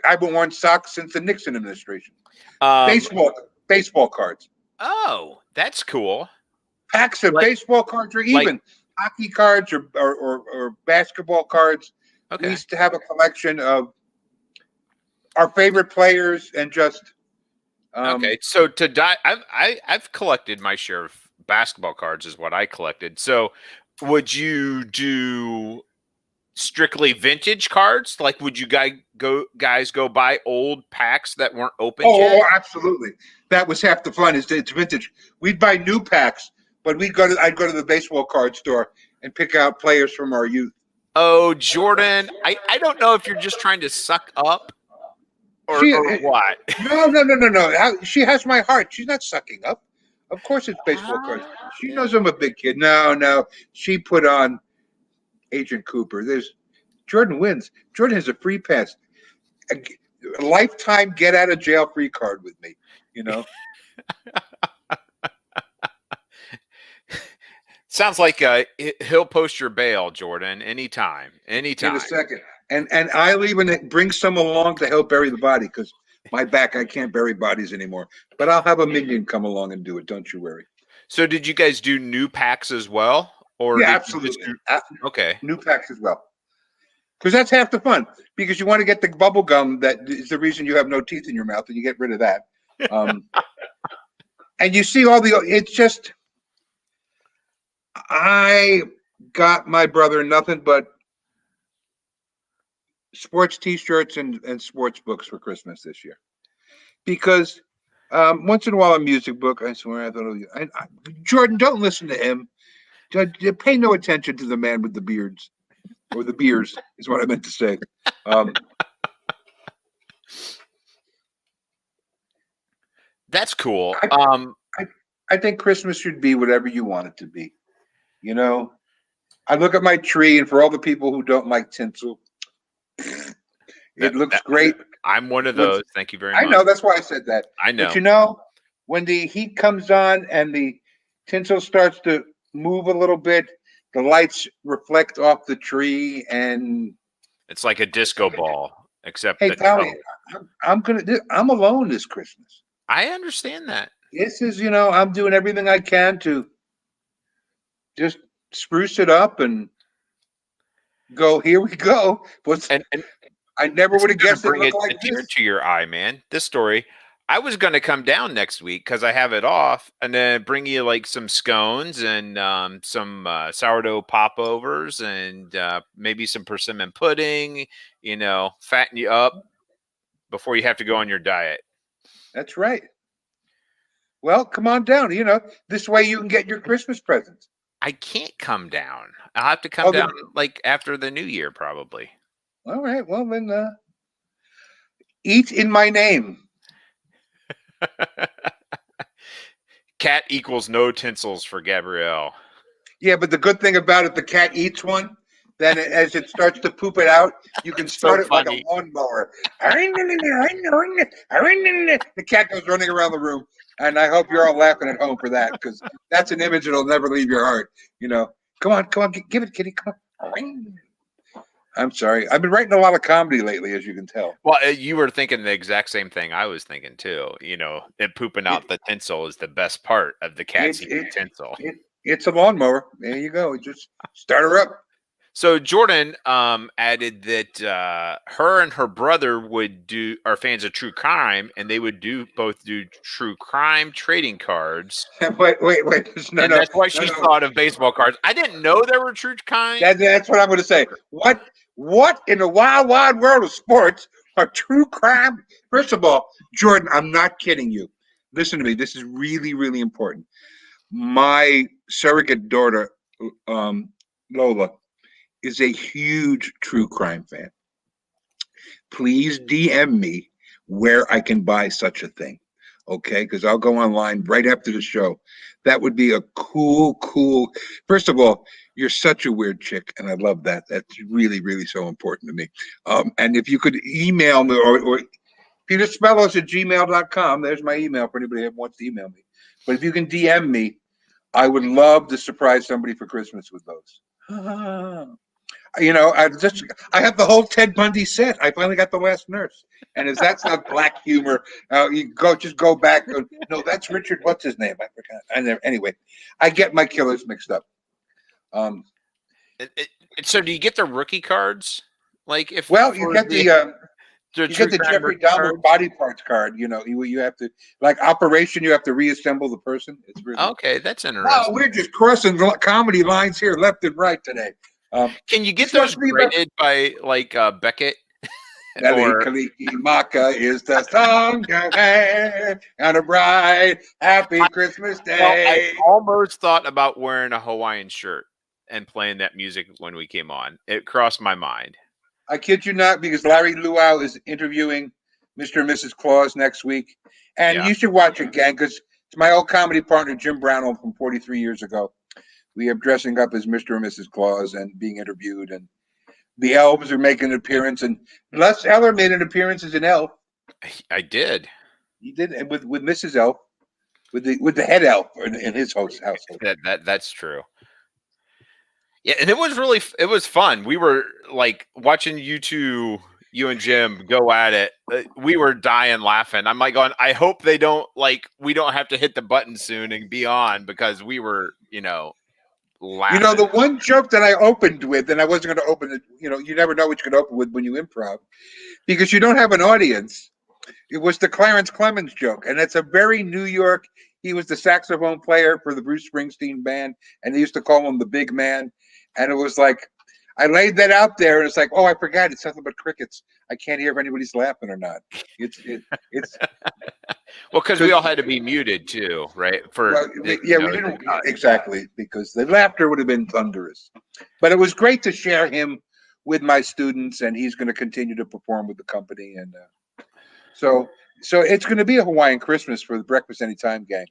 Speaker 1: I've been wearing socks since the Nixon administration. Baseball cards.
Speaker 2: Oh, that's cool.
Speaker 1: Packs of baseball cards, or even hockey cards or basketball cards. Okay. We used to have a collection of our favorite players and just.
Speaker 2: Okay, so I've collected my share of basketball cards, is what I collected. So, would you do strictly vintage cards? Like, would you guys go buy old packs that weren't opened yet?
Speaker 1: Oh, absolutely. That was half the fun. It's vintage. We'd buy new packs, but I'd go to the baseball card store and pick out players from our youth.
Speaker 2: Oh, Jordan, I don't know if you're just trying to suck up or what.
Speaker 1: No. She has my heart. She's not sucking up. Of course it's baseball cards. She knows I'm a big kid. No. She put on Agent Cooper. Jordan wins. Jordan has a free pass. A lifetime get out of jail free card with me,
Speaker 2: Sounds like he'll post your bail, Jordan, anytime. In a
Speaker 1: second. And I'll even bring some along to help bury the body, because my back, I can't bury bodies anymore. But I'll have a minion come along and do it. Don't you worry.
Speaker 2: So did you guys do new packs as well? Or
Speaker 1: yeah, absolutely.
Speaker 2: Okay.
Speaker 1: New packs as well. Because that's half the fun. Because you want to get the bubble gum that is the reason you have no teeth in your mouth, and you get rid of that. And you see it's just, I got my brother nothing but sports T-shirts and sports books for Christmas this year. Because once in a while a music book, I swear, I thought, Jordan, don't listen to him. Pay no attention to the man with the beards. Or the beers is what I meant to say.
Speaker 2: That's cool.
Speaker 1: I think Christmas should be whatever you want it to be. You know, I look at my tree, and for all the people who don't like tinsel, it looks great.
Speaker 2: I'm one of those. Thank you very
Speaker 1: I
Speaker 2: much.
Speaker 1: know, that's why I said that.
Speaker 2: I know.
Speaker 1: But you know, when the heat comes on and the tinsel starts to move a little bit, the lights reflect off the tree, and
Speaker 2: it's like a disco ball, except
Speaker 1: hey, Tommy, I'm alone this Christmas.
Speaker 2: I understand that.
Speaker 1: This is, I'm doing everything I can to just spruce it up and go, here we go.
Speaker 2: And
Speaker 1: I never would have guessed it
Speaker 2: bring
Speaker 1: looked
Speaker 2: a
Speaker 1: like
Speaker 2: tear
Speaker 1: this.
Speaker 2: to your eye, man. This story, I was going to come down next week because I have it off, and then bring you like some scones and some sourdough popovers and maybe some persimmon pudding. Fatten you up before you have to go on your diet.
Speaker 1: That's right. Well, come on down. This way you can get your Christmas presents.
Speaker 2: I can't come down. I'll have to come down like after the new year, probably.
Speaker 1: All right. Well, then eat in my name.
Speaker 2: Cat equals no tinsels for Gabrielle.
Speaker 1: Yeah, but the good thing about it, the cat eats one. Then as it starts to poop it out, you can start it like a lawnmower. The cat goes running around the room. And I hope you're all laughing at home for that, because that's an image that'll never leave your heart. Come on, give it, kitty. Come on. I'm sorry. I've been writing a lot of comedy lately, as you can tell.
Speaker 2: Well, you were thinking the exact same thing I was thinking too. It pooping out the tinsel is the best part of the cat's tinsel.
Speaker 1: It's a lawnmower. There you go. Just start her up.
Speaker 2: So Jordan added that her and her brother are fans of true crime, and they would both do true crime trading cards.
Speaker 1: Wait.
Speaker 2: That's why she thought of baseball cards. I didn't know there were true crime.
Speaker 1: That's what I'm going to say. What in the wild, wide world of sports are true crime? First of all, Jordan, I'm not kidding you. Listen to me. This is really, really important. My surrogate daughter, Lola, is a huge true crime fan. Please DM me where I can buy such a thing, okay? Because I'll go online right after the show. That would be a cool. First of all, you're such a weird chick, and I love that. That's really, really so important to me. And if you could email me or peterspellos@gmail.com, there's my email for anybody that wants to email me. But if you can DM me, I would love to surprise somebody for Christmas with those. I have the whole Ted Bundy set. I finally got The Last Nurse, and if that's not black humor, you go back. No, that's Richard. What's his name? I forgot. Anyway, I get my killers mixed up.
Speaker 2: So, do you get the rookie cards? You get
Speaker 1: the Jeffrey Dahmer body parts card. You have to, like Operation. You have to reassemble the person. It's really
Speaker 2: okay. That's interesting.
Speaker 1: Wow, we're just crossing comedy lines here, left and right today.
Speaker 2: Can you get those graded by Beckett?
Speaker 1: Kalikimaka is the song on a bright, happy Christmas day.
Speaker 2: I almost thought about wearing a Hawaiian shirt and playing that music when we came on. It crossed my mind.
Speaker 1: I kid you not, because Larry Luau is interviewing Mr. and Mrs. Claus next week. And you should watch it again, because it's my old comedy partner, Jim Brownell, from 43 years ago. We are dressing up as Mr. and Mrs. Claus and being interviewed, and the elves are making an appearance. And Les Eller made an appearance as an elf.
Speaker 2: I did.
Speaker 1: He did, and with Mrs. Elf, with the head elf in his household.
Speaker 2: That's true. Yeah, and it was fun. We were watching you and Jim go at it. We were dying laughing. I'm going, I hope they don't we don't have to hit the button soon and be on, because we were, laughing.
Speaker 1: The one joke that I opened with, and I wasn't going to open it, you never know what you could open with when you improv, because you don't have an audience. It was the Clarence Clemens joke, and it's a very New York. He was the saxophone player for the Bruce Springsteen band, and they used to call him the big man. And it was I laid that out there, and it's oh, I forgot. It's nothing but crickets. I can't hear if anybody's laughing or not. It's
Speaker 2: well, because we all had to be muted too, right?
Speaker 1: We didn't exactly, because the laughter would have been thunderous. But it was great to share him with my students, and he's going to continue to perform with the company. And so So it's going to be a Hawaiian Christmas for the Breakfast Anytime gang.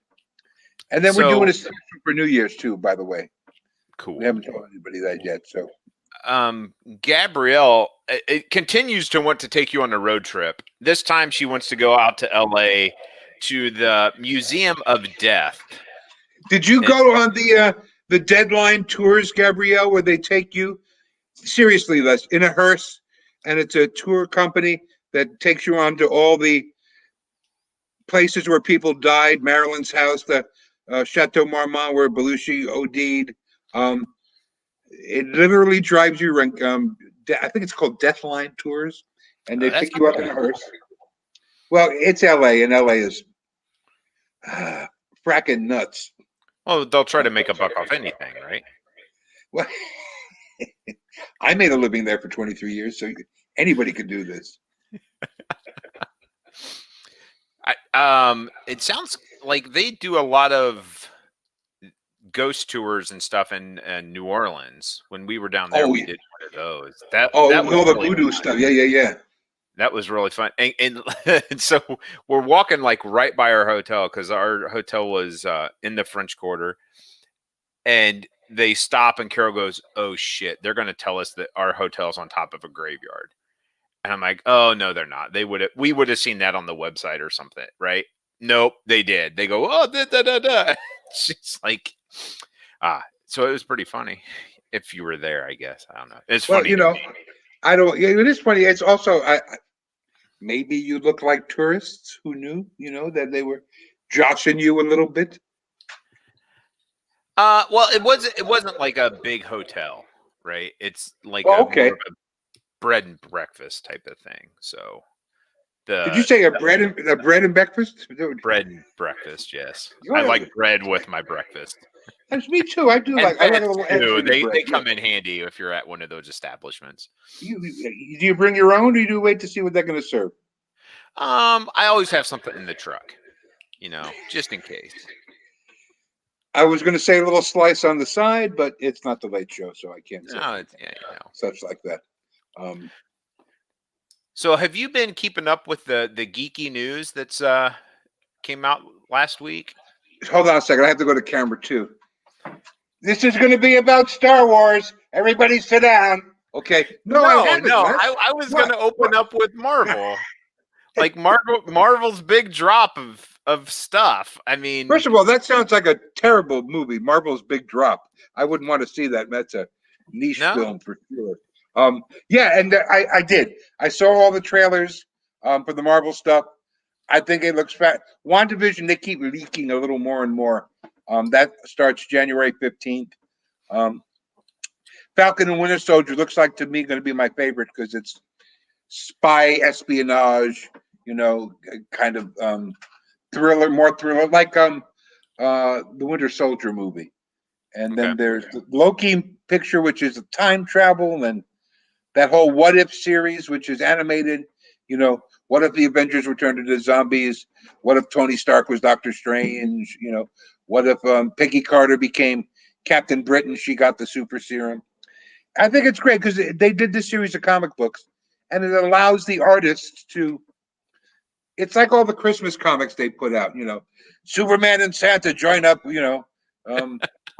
Speaker 1: And then we're doing a special for New Year's too, by the way.
Speaker 2: Cool.
Speaker 1: We haven't told anybody that yet. So,
Speaker 2: Gabrielle it continues to want to take you on a road trip. This time she wants to go out to LA to the Museum of Death.
Speaker 1: Did you go on the Deadline tours, Gabrielle, where they take you seriously, Les, in a hearse, and it's a tour company that takes you on to all the places where people died, Marilyn's house, the Chateau Marmont where Belushi OD'd. It literally drives you around. I think it's called Deathline Tours, and they pick you up in a hearse. Well, it's LA, and LA is fracking nuts.
Speaker 2: Well, they'll try to make a buck off anything, right?
Speaker 1: Well, I made a living there for 23 years, so anybody could do this.
Speaker 2: It sounds like they do a lot of ghost tours and stuff in New Orleans. When we were down there, we did one of those. That was
Speaker 1: all the voodoo stuff. Yeah.
Speaker 2: That was really fun. And so we're walking like right by our hotel because our hotel was in the French Quarter. And they stop and Carol goes, "Oh shit, they're going to tell us that our hotel's on top of a graveyard." And I'm like, "Oh no, they're not. We would have seen that on the website or something, right?" Nope, they did. They go, "Oh, da." It's like, so it was pretty funny. If you were there, I guess. I don't know. It's funny.
Speaker 1: I don't. Yeah, it is funny. It's also, maybe you look like tourists who knew, that they were joshing you a little bit.
Speaker 2: Well, it wasn't like a big hotel, right? It's like more of a bread and breakfast type of thing. So,
Speaker 1: did you say a bread and breakfast?
Speaker 2: Bread and breakfast, yes. I like bread with my breakfast.
Speaker 1: That's me too. I do like a little extra.
Speaker 2: They come in handy if you're at one of those establishments.
Speaker 1: Do you bring your own, or do you wait to see what they're going to serve?
Speaker 2: I always have something in the truck, just in case.
Speaker 1: I was going to say a little slice on the side, but it's not the Late Show, so I can't say such like that.
Speaker 2: So have you been keeping up with the geeky news that's came out last week?
Speaker 1: Hold on a second. I have to go to camera 2. This is going to be about Star Wars. Everybody sit down. Okay. No,
Speaker 2: I was going to open up with Marvel. Like Marvel's big drop of stuff. I mean,
Speaker 1: first of all, that sounds like a terrible movie. Marvel's Big Drop. I wouldn't want to see that. That's a niche film for sure. Yeah, and I did. I saw all the trailers for the Marvel stuff. I think it looks fat. WandaVision, they keep leaking a little more and more. That starts January 15th. Falcon and Winter Soldier looks like to me going to be my favorite because it's spy espionage, kind of more thriller, like the Winter Soldier movie. And then there's the Loki picture, which is a time travel, and that whole What If series, which is animated. What if the Avengers were turned into zombies? What if Tony Stark was Doctor Strange? What if Peggy Carter became Captain Britain? She got the super serum. I think it's great because they did this series of comic books, and it allows the artists to. It's like all the Christmas comics they put out. Superman and Santa join up.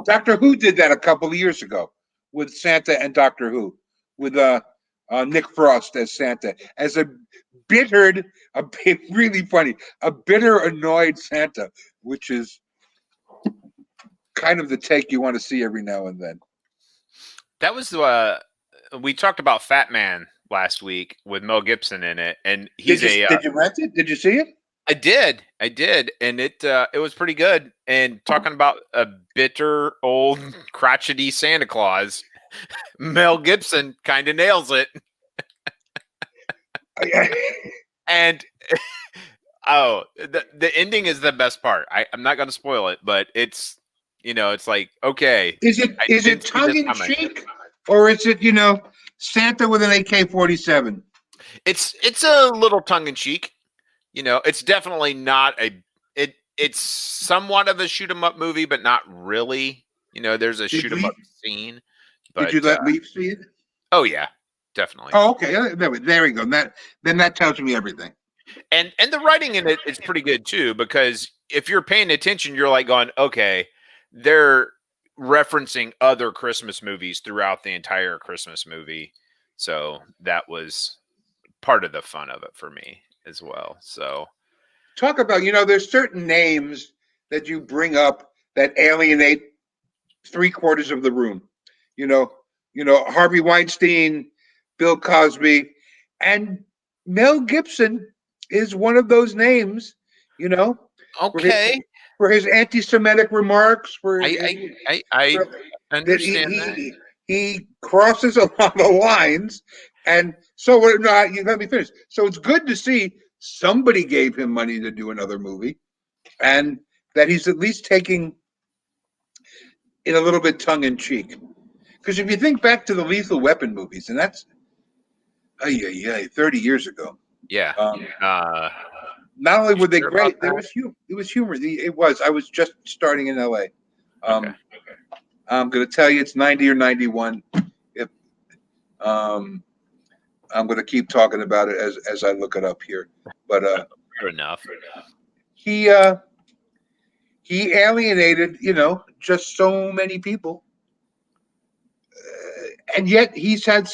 Speaker 1: Doctor Who did that a couple of years ago with Santa and Doctor Who, with Nick Frost as Santa, as really funny, a bitter, annoyed Santa, which is kind of the take you want to see every now and then.
Speaker 2: That was we talked about Fat Man last week with Mel Gibson in it, and
Speaker 1: did you rent it? Did you see it?
Speaker 2: I did, and it was pretty good. And talking about a bitter, old, crotchety Santa Claus, Mel Gibson kind of nails it. And the ending is the best part. I'm not going to spoil it, but it's it's like, okay,
Speaker 1: is it tongue in cheek, or is it Santa with an AK-47?
Speaker 2: It's a little tongue in cheek. It's definitely not it's somewhat of a shoot 'em up movie, but not really. There's a shoot 'em up scene. But,
Speaker 1: did you let Leaf see it?
Speaker 2: Oh yeah, definitely.
Speaker 1: Oh, okay. There we go. That tells me everything.
Speaker 2: And the writing in it is pretty good too, because if you're paying attention, you're like going, okay, they're referencing other Christmas movies throughout the entire Christmas movie. So that was part of the fun of it for me as well. So
Speaker 1: Talk about, there's certain names that you bring up that alienate 3/4 of the room. You know, Harvey Weinstein, Bill Cosby, and Mel Gibson is one of those names.
Speaker 2: okay,
Speaker 1: for his anti-Semitic remarks, for
Speaker 2: I
Speaker 1: that
Speaker 2: understand that.
Speaker 1: he crosses a lot of lines, and so no, you let me finish. So it's good to see somebody gave him money to do another movie, and that he's at least taking it a little bit tongue in cheek. Because if you think back to the Lethal Weapon movies, and that's 30 years ago.
Speaker 2: Yeah.
Speaker 1: Not only were they
Speaker 2: sure
Speaker 1: great, it was humor. It was. I was just starting in LA.
Speaker 2: Okay.
Speaker 1: I'm going to tell you it's 90 or 91. If I'm going to keep talking about it as I look it up here. But
Speaker 2: fair enough.
Speaker 1: He alienated, just so many people. And yet he's had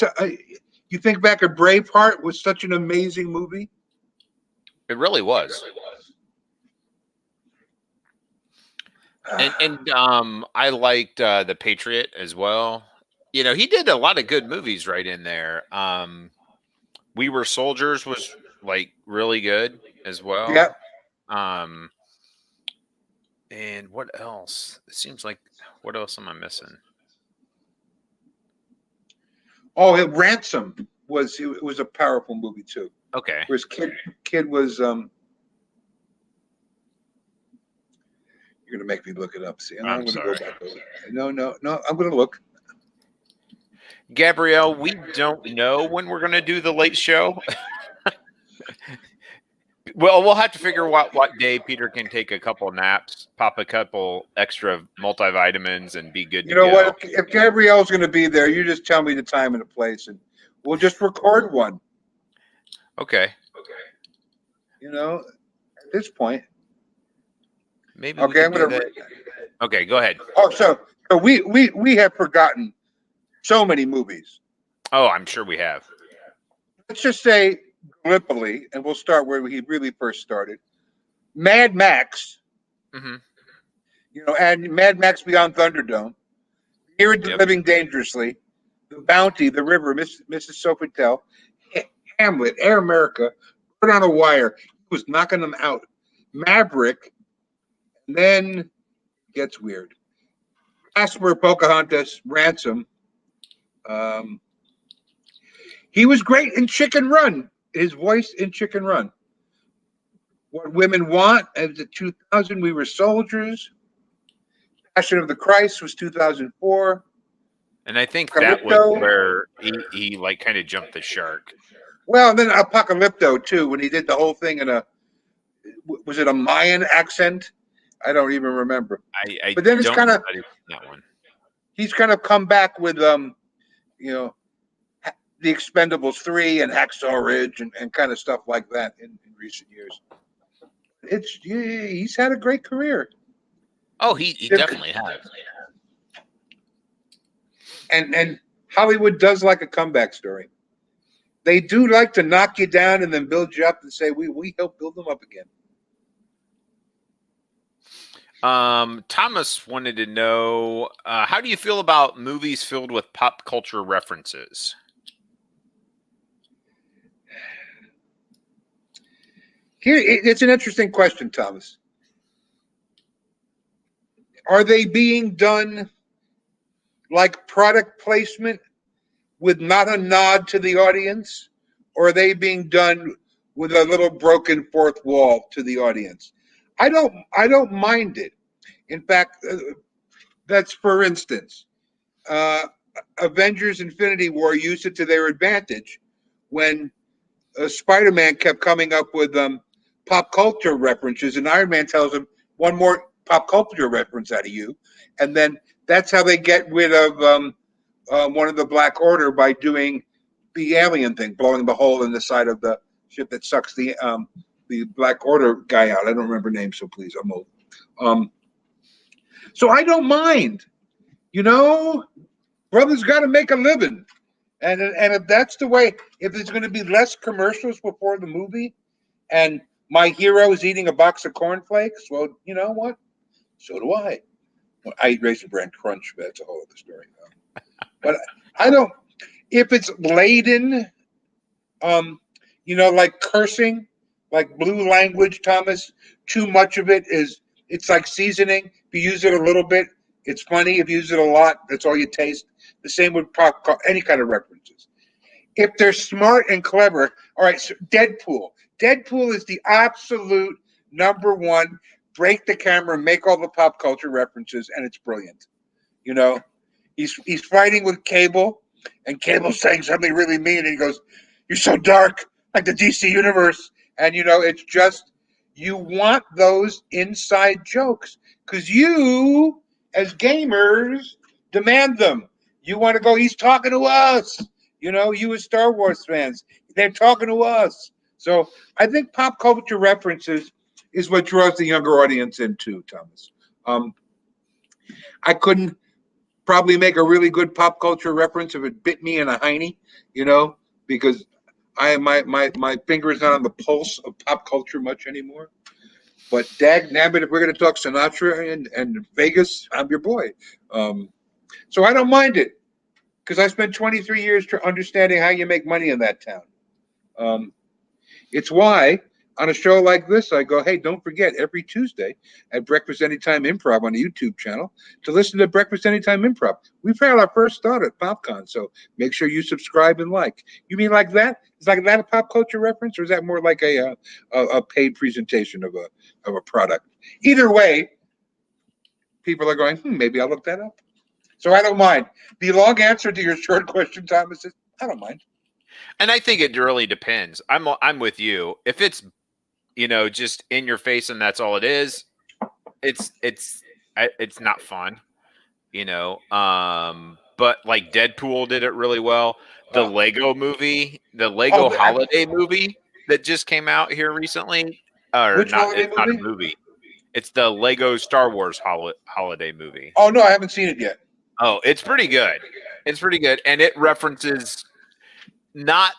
Speaker 1: you think back at Braveheart was such an amazing movie.
Speaker 2: It really was. And I liked The Patriot as well. He did a lot of good movies right in there. We Were Soldiers was like really good as well.
Speaker 1: Yeah.
Speaker 2: And what else? It seems like, what else am I missing?
Speaker 1: Oh, Ransom was a powerful movie too.
Speaker 2: Okay.
Speaker 1: Where his kid was you're gonna make me look it up. See, I'm gonna
Speaker 2: sorry.
Speaker 1: go back over. No, I'm gonna look.
Speaker 2: Gabrielle, we don't know when we're gonna do the late show. Well, we'll have to figure out what day Peter can take a couple naps, pop a couple extra multivitamins, and be good to go.
Speaker 1: You know what? If Gabrielle's going to be there, you just tell me the time and the place, and we'll just record one.
Speaker 2: Okay.
Speaker 1: At this point.
Speaker 2: Maybe.
Speaker 1: Okay, I'm going to.
Speaker 2: Okay, go ahead.
Speaker 1: Oh, so we have forgotten so many movies.
Speaker 2: Oh, I'm sure we have.
Speaker 1: Let's just say Gallipoli, and we'll start where he really first started. Mad Max.
Speaker 2: Mm-hmm.
Speaker 1: And Mad Max Beyond Thunderdome. Fear of Living Dangerously. The Bounty, The River, Mrs. Sofitel, Hamlet, Air America, Bird on a Wire. He was knocking them out. Maverick. And then it gets weird. Casper, Pocahontas, Ransom. He was great in Chicken Run. His voice in Chicken Run. What Women Want, as the 2000, We Were Soldiers. Passion of the Christ was 2004.
Speaker 2: And I think that was where he like kind of jumped the shark.
Speaker 1: Well, and then Apocalypto too, when he did the whole thing in was it a Mayan accent? I don't even remember. But then it's kind of
Speaker 2: that one.
Speaker 1: He's kind of come back with The Expendables 3 and Hacksaw Ridge and kind of stuff like that in recent years. He's had a great career.
Speaker 2: Oh, he definitely has.
Speaker 1: And Hollywood does like a comeback story. They do like to knock you down and then build you up and say, we help build them up again.
Speaker 2: Thomas wanted to know, how do you feel about movies filled with pop culture references?
Speaker 1: Here, it's an interesting question, Thomas. Are they being done like product placement with not a nod to the audience, or are they being done with a little broken fourth wall to the audience? I don't mind it. In fact, that's, for instance, Avengers Infinity War used it to their advantage when Spider-Man kept coming up with pop culture references, and Iron Man tells him, one more pop culture reference out of you. And then that's how they get rid of one of the Black Order, by doing the alien thing, blowing the hole in the side of the ship that sucks the Black Order guy out. I don't remember names, so please, I'm old. So I don't mind. Brothers got to make a living, and if that's the way, if there's going to be less commercials before the movie, and my hero is eating a box of cornflakes, well, you know what? So do I. Well, I eat Raisin Bran Crunch, but that's a whole other story. But I don't. If it's laden, like cursing, like blue language, Thomas. Too much of it's like seasoning. If you use it a little bit, it's funny. If you use it a lot, that's all you taste. The same with pop, any kind of references. If they're smart and clever, all right. So Deadpool. Deadpool is the absolute number one. Break the camera, make all the pop culture references, and it's brilliant. He's fighting with Cable, and Cable's saying something really mean, and he goes, "You're so dark, like the DC universe." And it's just, you want those inside jokes because you, as gamers, demand them. You want to go, he's talking to us. You as Star Wars fans, they're talking to us. So I think pop culture references is what draws the younger audience into, Thomas. I couldn't probably make a really good pop culture reference if it bit me in a hiney, because my finger is not on the pulse of pop culture much anymore. But dag nabbit, if we're going to talk Sinatra and Vegas, I'm your boy. So I don't mind it because I spent 23 years understanding how you make money in that town. It's why on a show like this, I go, hey, don't forget every Tuesday at Breakfast Anytime Improv on the YouTube channel to listen to Breakfast Anytime Improv. We've had our first start at PopCon, so make sure you subscribe and like. You mean like that? Is like that a pop culture reference, or is that more like a paid presentation of a product? Either way, people are going, maybe I'll look that up. So I don't mind. The long answer to your short question, Thomas, is I don't mind.
Speaker 2: And I think it really depends. I'm with you. If it's just in your face and that's all it is, it's not fun. But like Deadpool did it really well. The Lego movie, the Lego holiday movie that just came out here recently,
Speaker 1: Which holiday
Speaker 2: it's not a movie. It's the Lego Star Wars holiday movie.
Speaker 1: Oh no, I haven't seen it yet.
Speaker 2: Oh, it's pretty good. It's pretty good, and it references not.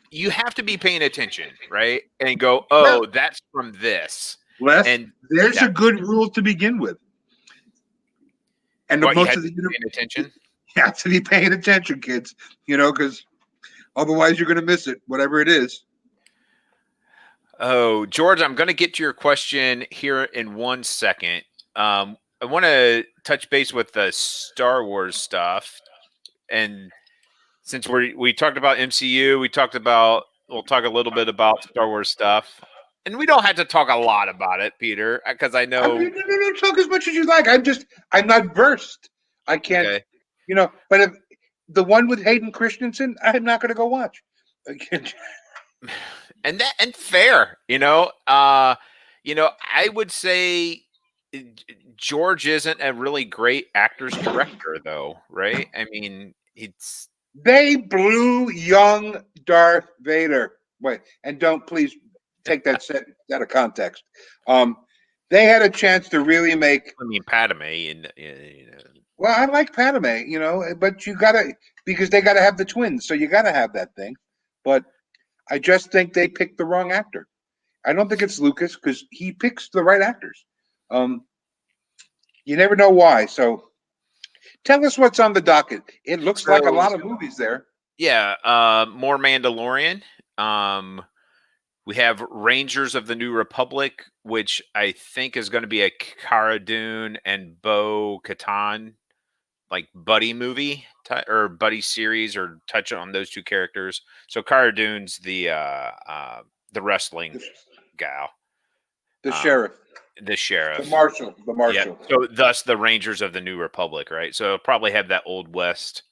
Speaker 2: You have to be paying attention, right? And go, oh, that's from this.
Speaker 1: And there's a good rule to begin with. And most of the
Speaker 2: paying attention.
Speaker 1: You have to be paying attention, kids. Because otherwise you're going to miss it, whatever it is.
Speaker 2: Oh, George, I'm going to get to your question here in 1 second. I want to touch base with the Star Wars stuff, and since we talked about MCU, we'll talk a little bit about Star Wars stuff, and we don't have to talk a lot about it, Peter, because I know.
Speaker 1: No, talk as much as you like. I'm not versed. I can't,
Speaker 2: okay.
Speaker 1: But if the one with Hayden Christensen, I'm not going to go watch.
Speaker 2: And fair, I would say George isn't a really great actor's director, though, right? I mean,
Speaker 1: they blew young Darth Vader. Wait, and don't please take that out of context. They had a chance to really make.
Speaker 2: I mean, Padme, and
Speaker 1: Well, I like Padme, but you gotta, because they gotta have the twins, so you gotta have that thing. But I just think they picked the wrong actor. I don't think it's Lucas because he picks the right actors. You never know why. So tell us what's on the docket. It looks like a lot of movies there.
Speaker 2: Yeah, more Mandalorian. We have Rangers of the New Republic, which I think is going to be a Cara Dune and Bo Katan like buddy movie or buddy series, or touch on those two characters. So Cara Dune's the wrestling gal,
Speaker 1: the sheriff, the marshal.
Speaker 2: Yeah. So thus the Rangers of the New Republic, right? So it'll probably have that Old West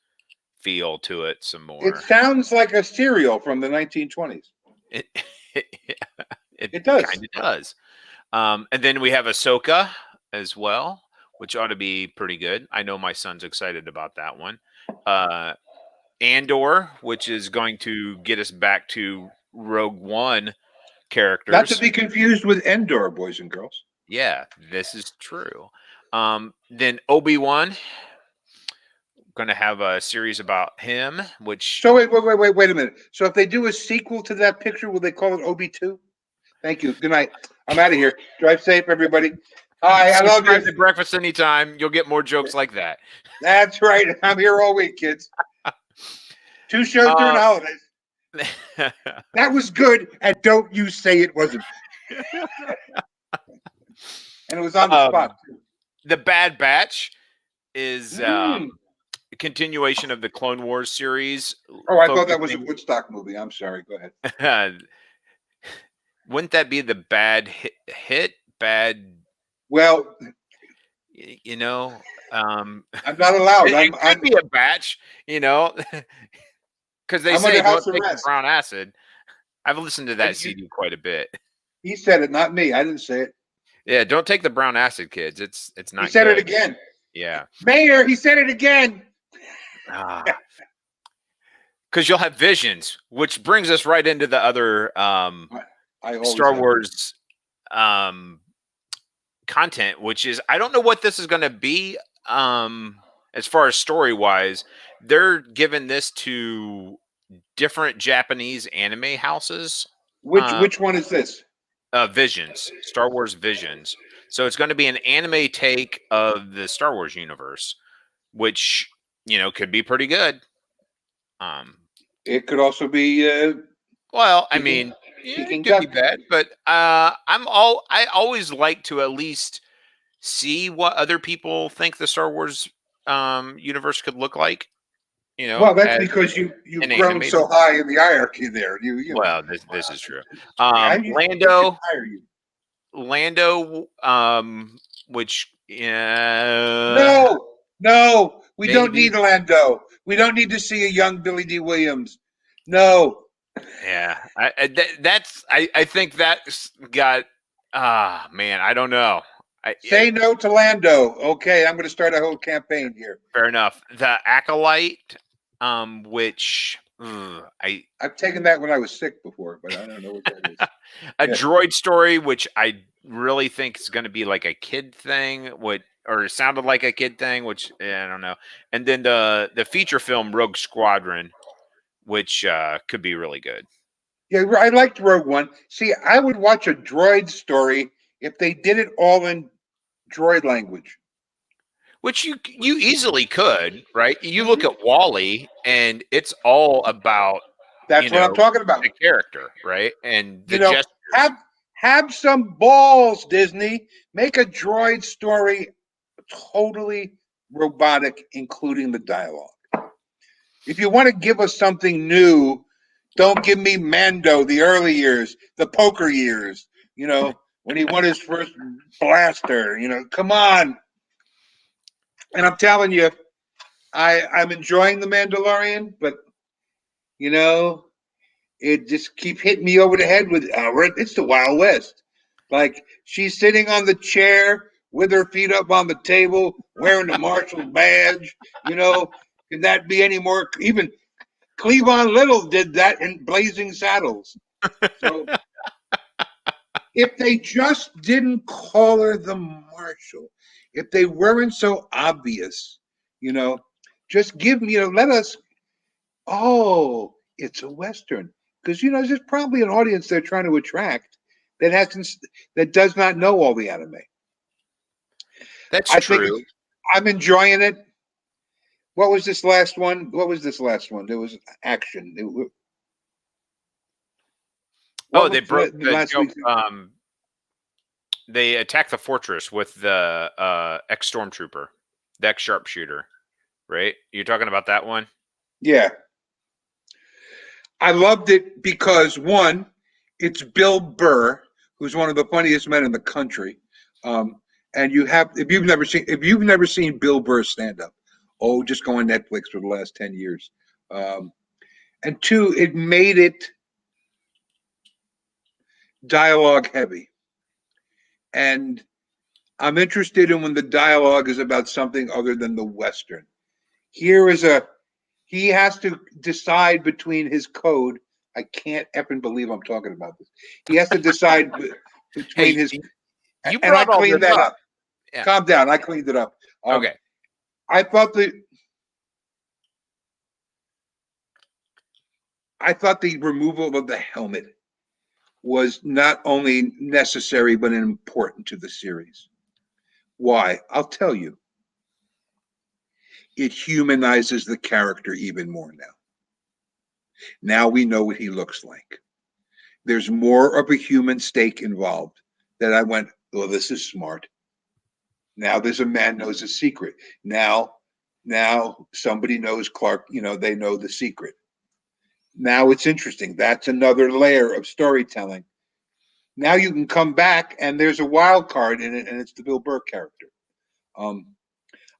Speaker 2: feel to it some more.
Speaker 1: It sounds like a cereal from the 1920s.
Speaker 2: It does. Kind of does. And then we have Ahsoka as well, which ought to be pretty good. I know my son's excited about that one. Andor, which is going to get us back to Rogue One
Speaker 1: Not
Speaker 2: characters.
Speaker 1: to be confused with Endor, boys and girls.
Speaker 2: Yeah, this is true. Then Obi-Wan, going to have a series about him, which...
Speaker 1: So wait a minute. So if they do a sequel to that picture, will they call it Obi-2? Thank you. Good night. I'm out of here. Drive safe, everybody. Hi, I love you.
Speaker 2: To Breakfast Anytime. You'll get more jokes like that.
Speaker 1: That's right. I'm here all week, kids. 2 shows during the holidays. That was good, and don't you say it wasn't. And it was on the spot.
Speaker 2: The Bad Batch is a continuation of the Clone Wars series.
Speaker 1: Oh, I thought that was a Woodstock movie. I'm sorry. Go ahead.
Speaker 2: Wouldn't that be the bad hit? Bad.
Speaker 1: Well,
Speaker 2: you know,
Speaker 1: I'm not allowed.
Speaker 2: It could be a batch, you know, because they say don't take the brown acid. I've listened to that CD quite a bit.
Speaker 1: He said it, not me. I didn't say it.
Speaker 2: Yeah, don't take the brown acid, kids. It's not.
Speaker 1: He said it again.
Speaker 2: Yeah,
Speaker 1: Mayor, he said it again.
Speaker 2: Because you'll have visions, which brings us right into the other Star Wars content, which is, I don't know what this is going to be as far as story wise. They're giving this to different Japanese anime houses.
Speaker 1: Which one is this?
Speaker 2: Visions, Star Wars Visions. So it's going to be an anime take of the Star Wars universe, which, you know, could be pretty good.
Speaker 1: It could also be
Speaker 2: well, I mean, it could be bad, but I always like to at least see what other people think the Star Wars universe could look like. You know,
Speaker 1: well, that's because you've grown so high in the hierarchy there.
Speaker 2: Well, this is true. Lando, which
Speaker 1: no, we don't need Lando. We don't need to see a young Billy D. Williams. No.
Speaker 2: Yeah, I think that's got. Man, I don't know.
Speaker 1: Say no to Lando. Okay, I'm going to start a whole campaign here.
Speaker 2: Fair enough. The Acolyte, which
Speaker 1: I've taken that when I was sick before, but I don't know what that is.
Speaker 2: A droid story, which I really think is going to be like a kid thing, or it sounded like a kid thing, which I don't know. And then the feature film Rogue Squadron, which could be really good.
Speaker 1: Yeah, I liked Rogue One. See, I would watch a droid story if they did it all in droid language.
Speaker 2: Which you easily could, right? You look at WALL-E, and it's all about
Speaker 1: that's what I'm talking about.
Speaker 2: The character, right? And the gestures.
Speaker 1: Have some balls, Disney. Make a droid story totally robotic, including the dialogue. If you want to give us something new, don't give me Mando, the early years, the poker years, when he won his first blaster, come on. And I'm telling you, I'm enjoying The Mandalorian, but, it just keep hitting me over the head with, it's the Wild West. Like, she's sitting on the chair with her feet up on the table, wearing the Marshal badge, Could that be any more? Even Cleavon Little did that in Blazing Saddles. So if they just didn't call her the Marshal, if they weren't so obvious, just give me, let us, it's a Western. Because, there's probably an audience they're trying to attract that does not know all the anime.
Speaker 2: That's true.
Speaker 1: I'm enjoying it. What was this last one? There was action.
Speaker 2: They attacked the fortress with the ex-stormtrooper, the ex-sharpshooter, right? You're talking about that one?
Speaker 1: Yeah. I loved it because, one, it's Bill Burr, who's one of the funniest men in the country. And if you've never seen Bill Burr stand up, just go on Netflix for the last 10 years. And two, it made it dialogue heavy. And I'm interested in when the dialogue is about something other than the Western. He has to decide between his code I can't effing believe I'm talking about this. He has to decide between
Speaker 2: Hey,
Speaker 1: his.
Speaker 2: you
Speaker 1: And I
Speaker 2: brought all
Speaker 1: cleaned
Speaker 2: this
Speaker 1: that
Speaker 2: up.
Speaker 1: up.
Speaker 2: Yeah.
Speaker 1: Calm down. I cleaned it up.
Speaker 2: Okay.
Speaker 1: I thought the removal of the helmet was not only necessary but important to the series. Why? I'll tell you. It humanizes the character even more now. Now we know what he looks like. There's more of a human stake involved that I went, well, this is smart. Now there's a man knows a secret. Now somebody knows Clark, they know the secret. Now it's interesting. That's another layer of storytelling. Now you can come back and there's a wild card in it, and it's the Bill Burr character.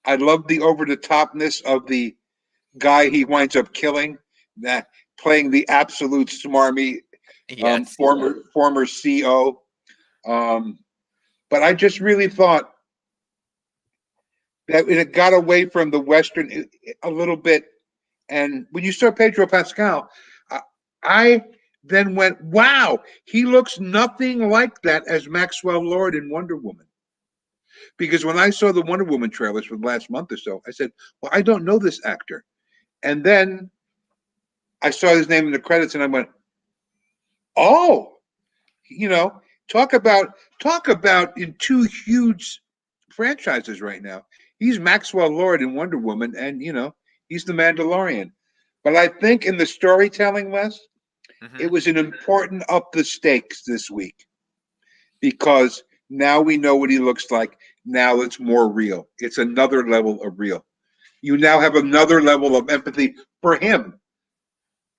Speaker 1: I love the over the topness of the guy he winds up killing, that playing the absolute smarmy
Speaker 2: Yes.
Speaker 1: former CO. But I just really thought that it got away from the Western a little bit. And when you saw Pedro Pascal, I then went, wow, he looks nothing like that as Maxwell Lord in Wonder Woman. Because when I saw the Wonder Woman trailers for the last month or so, I said, well, I don't know this actor. And then I saw his name in the credits and I went, oh, talk about in two huge franchises right now. He's Maxwell Lord in Wonder Woman, and he's the Mandalorian. But I think in the storytelling, Wes, it was an important up the stakes this week, because now we know what he looks like. Now it's more real. It's another level of real. You now have another level of empathy for him,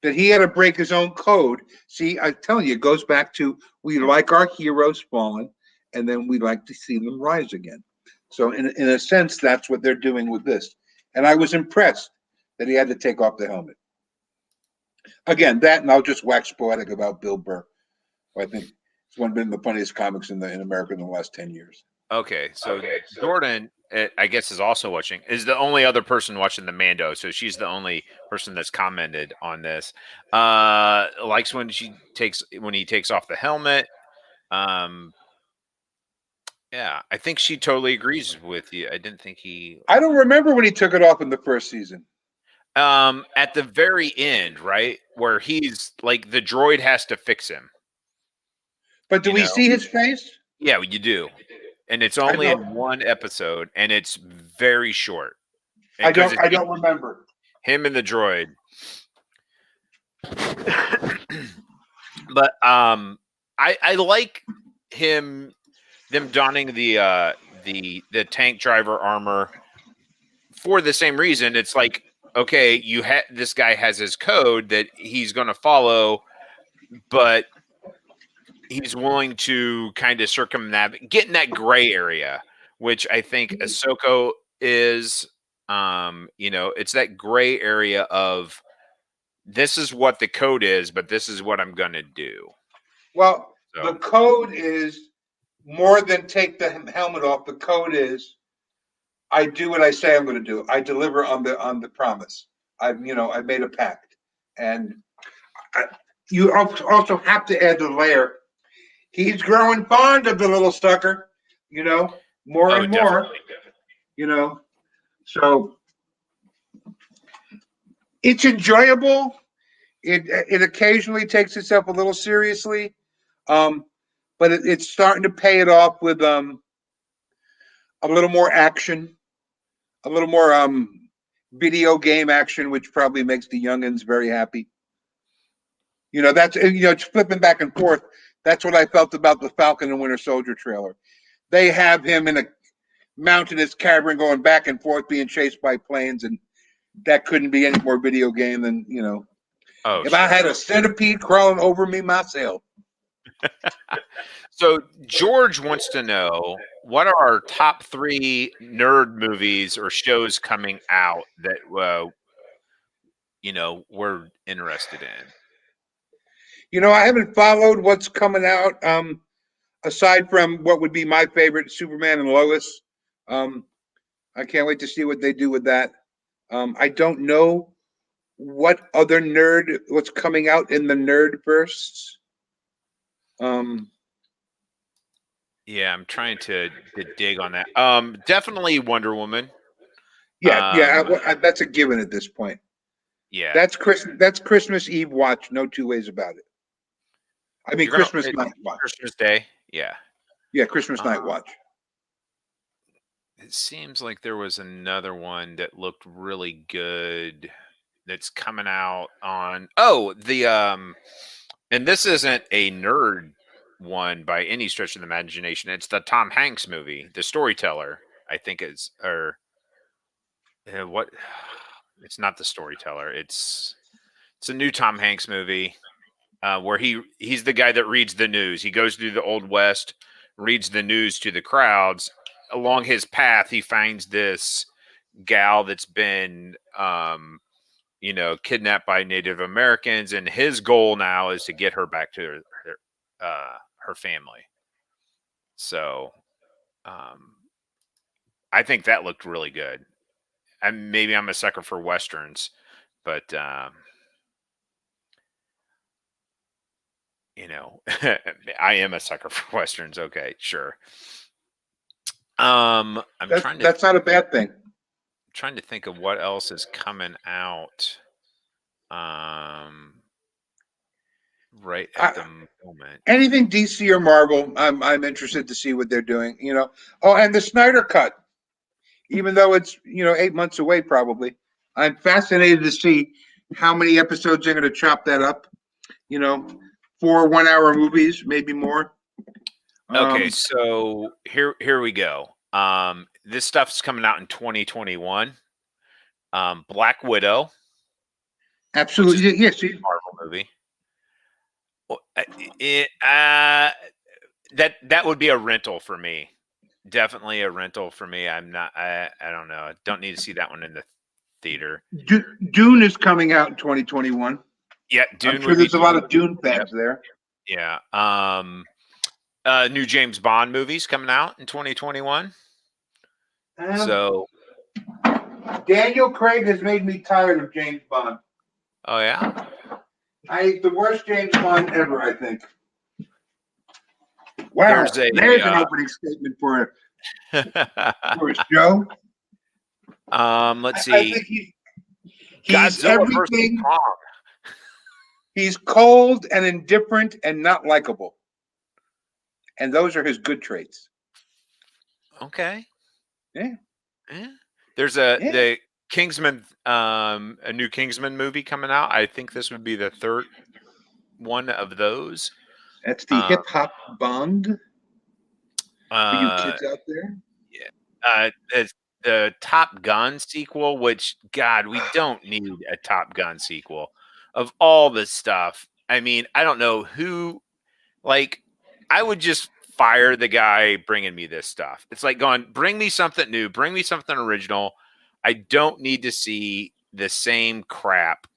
Speaker 1: that he had to break his own code. See, I'm telling you, it goes back to, we like our heroes fallen, and then we like to see them rise again. So in a sense, that's what they're doing with this. And I was impressed that he had to take off the helmet. Again, that, and I'll just wax poetic about Bill Burr, who I think it's one of the funniest comics in America in the last 10 years.
Speaker 2: Okay, so Jordan, I guess, is also watching. Is the only other person watching the Mando, so she's the only person that's commented on this. Likes when he takes off the helmet. Yeah, I think she totally agrees with you. I didn't think he.
Speaker 1: I don't remember when he took it off in the first season.
Speaker 2: At the very end, right, where he's like, the droid has to fix him.
Speaker 1: But do we see his face?
Speaker 2: Yeah, you do. And it's only in one episode, and it's very short.
Speaker 1: I don't remember
Speaker 2: him and the droid. But I like them donning the tank driver armor for the same reason. It's like, okay, this guy has his code that he's going to follow, but he's willing to kind of circumnavigate, get in that gray area, which I think Ahsoka is. It's that gray area of, this is what the code is, but this is what I'm going to do.
Speaker 1: Well, the code is more than take the helmet off. The code is, I do what I say I'm going to do. I deliver on the promise. I made a pact, and you also have to add the layer. He's growing fond of the little sucker, more and more, So it's enjoyable. It occasionally takes itself a little seriously, but it's starting to pay it off with a little more action, a little more video game action, which probably makes the youngins very happy. That's it's flipping back and forth. That's what I felt about the Falcon and Winter Soldier trailer. They have him in a mountainous cavern going back and forth, being chased by planes, and that couldn't be any more video game than if I had a centipede crawling over me myself.
Speaker 2: So George wants to know, what are our top 3 nerd movies or shows coming out that we're interested in?
Speaker 1: I haven't followed what's coming out, aside from what would be my favorite, Superman and Lois. I can't wait to see what they do with that. I don't know what's coming out in the nerdverse.
Speaker 2: Yeah, I'm trying to dig on that. Definitely Wonder Woman.
Speaker 1: That's a given at this point.
Speaker 2: Yeah,
Speaker 1: That's Christmas Eve watch. No two ways about it. I mean, Christmas night watch.
Speaker 2: Christmas Day. Yeah.
Speaker 1: Yeah, Christmas night watch.
Speaker 2: It seems like there was another one that looked really good that's coming out on and this isn't a nerd one by any stretch of the imagination. It's the Tom Hanks movie, The Storyteller, I think is or what it's not The Storyteller. It's a new Tom Hanks movie where he's the guy that reads the news. He goes through the Old West, reads the news to the crowds. Along his path, he finds this gal that's been, kidnapped by Native Americans, and his goal now is to get her back to her family. So, I think that looked really good. Maybe I'm a sucker for westerns, but I am a sucker for westerns. Okay, sure.
Speaker 1: That's not a bad thing.
Speaker 2: Trying to think of what else is coming out. Right at the moment.
Speaker 1: Anything DC or Marvel, I'm interested to see what they're doing. Oh, and the Snyder Cut, even though it's 8 months away, probably. I'm fascinated to see how many episodes they're going to chop that up. 4 1-hour movies, maybe more.
Speaker 2: Okay, so here we go. This stuff's coming out in 2021. Black Widow.
Speaker 1: Absolutely, yes.
Speaker 2: Marvel movie. That would be a rental for me. Definitely a rental for me. I don't know. I don't need to see that one in the theater.
Speaker 1: Dune is coming out in 2021.
Speaker 2: Yeah, Dune.
Speaker 1: I'm sure there's a lot of Dune fans there.
Speaker 2: Yeah. New James Bond movies coming out in 2021. So
Speaker 1: Daniel Craig has made me tired of James Bond.
Speaker 2: Oh yeah?
Speaker 1: The worst James Bond ever, I think. Wow, there's an opening statement for a show.
Speaker 2: Let's see.
Speaker 1: I think he's
Speaker 2: Godzilla
Speaker 1: everything. He's cold and indifferent and not likable. And those are his good traits.
Speaker 2: Okay.
Speaker 1: Yeah.
Speaker 2: There's the Kingsman, a new Kingsman movie coming out. I think this would be the third one of those.
Speaker 1: That's the hip hop Bond. For you kids out there.
Speaker 2: Yeah. It's the Top Gun sequel, which God, we don't need a Top Gun sequel. Of all the stuff, I mean, I don't know who. Like, I would just fire the guy bringing me this stuff. It's like going, bring me something new, bring me something original. I don't need to see the same crap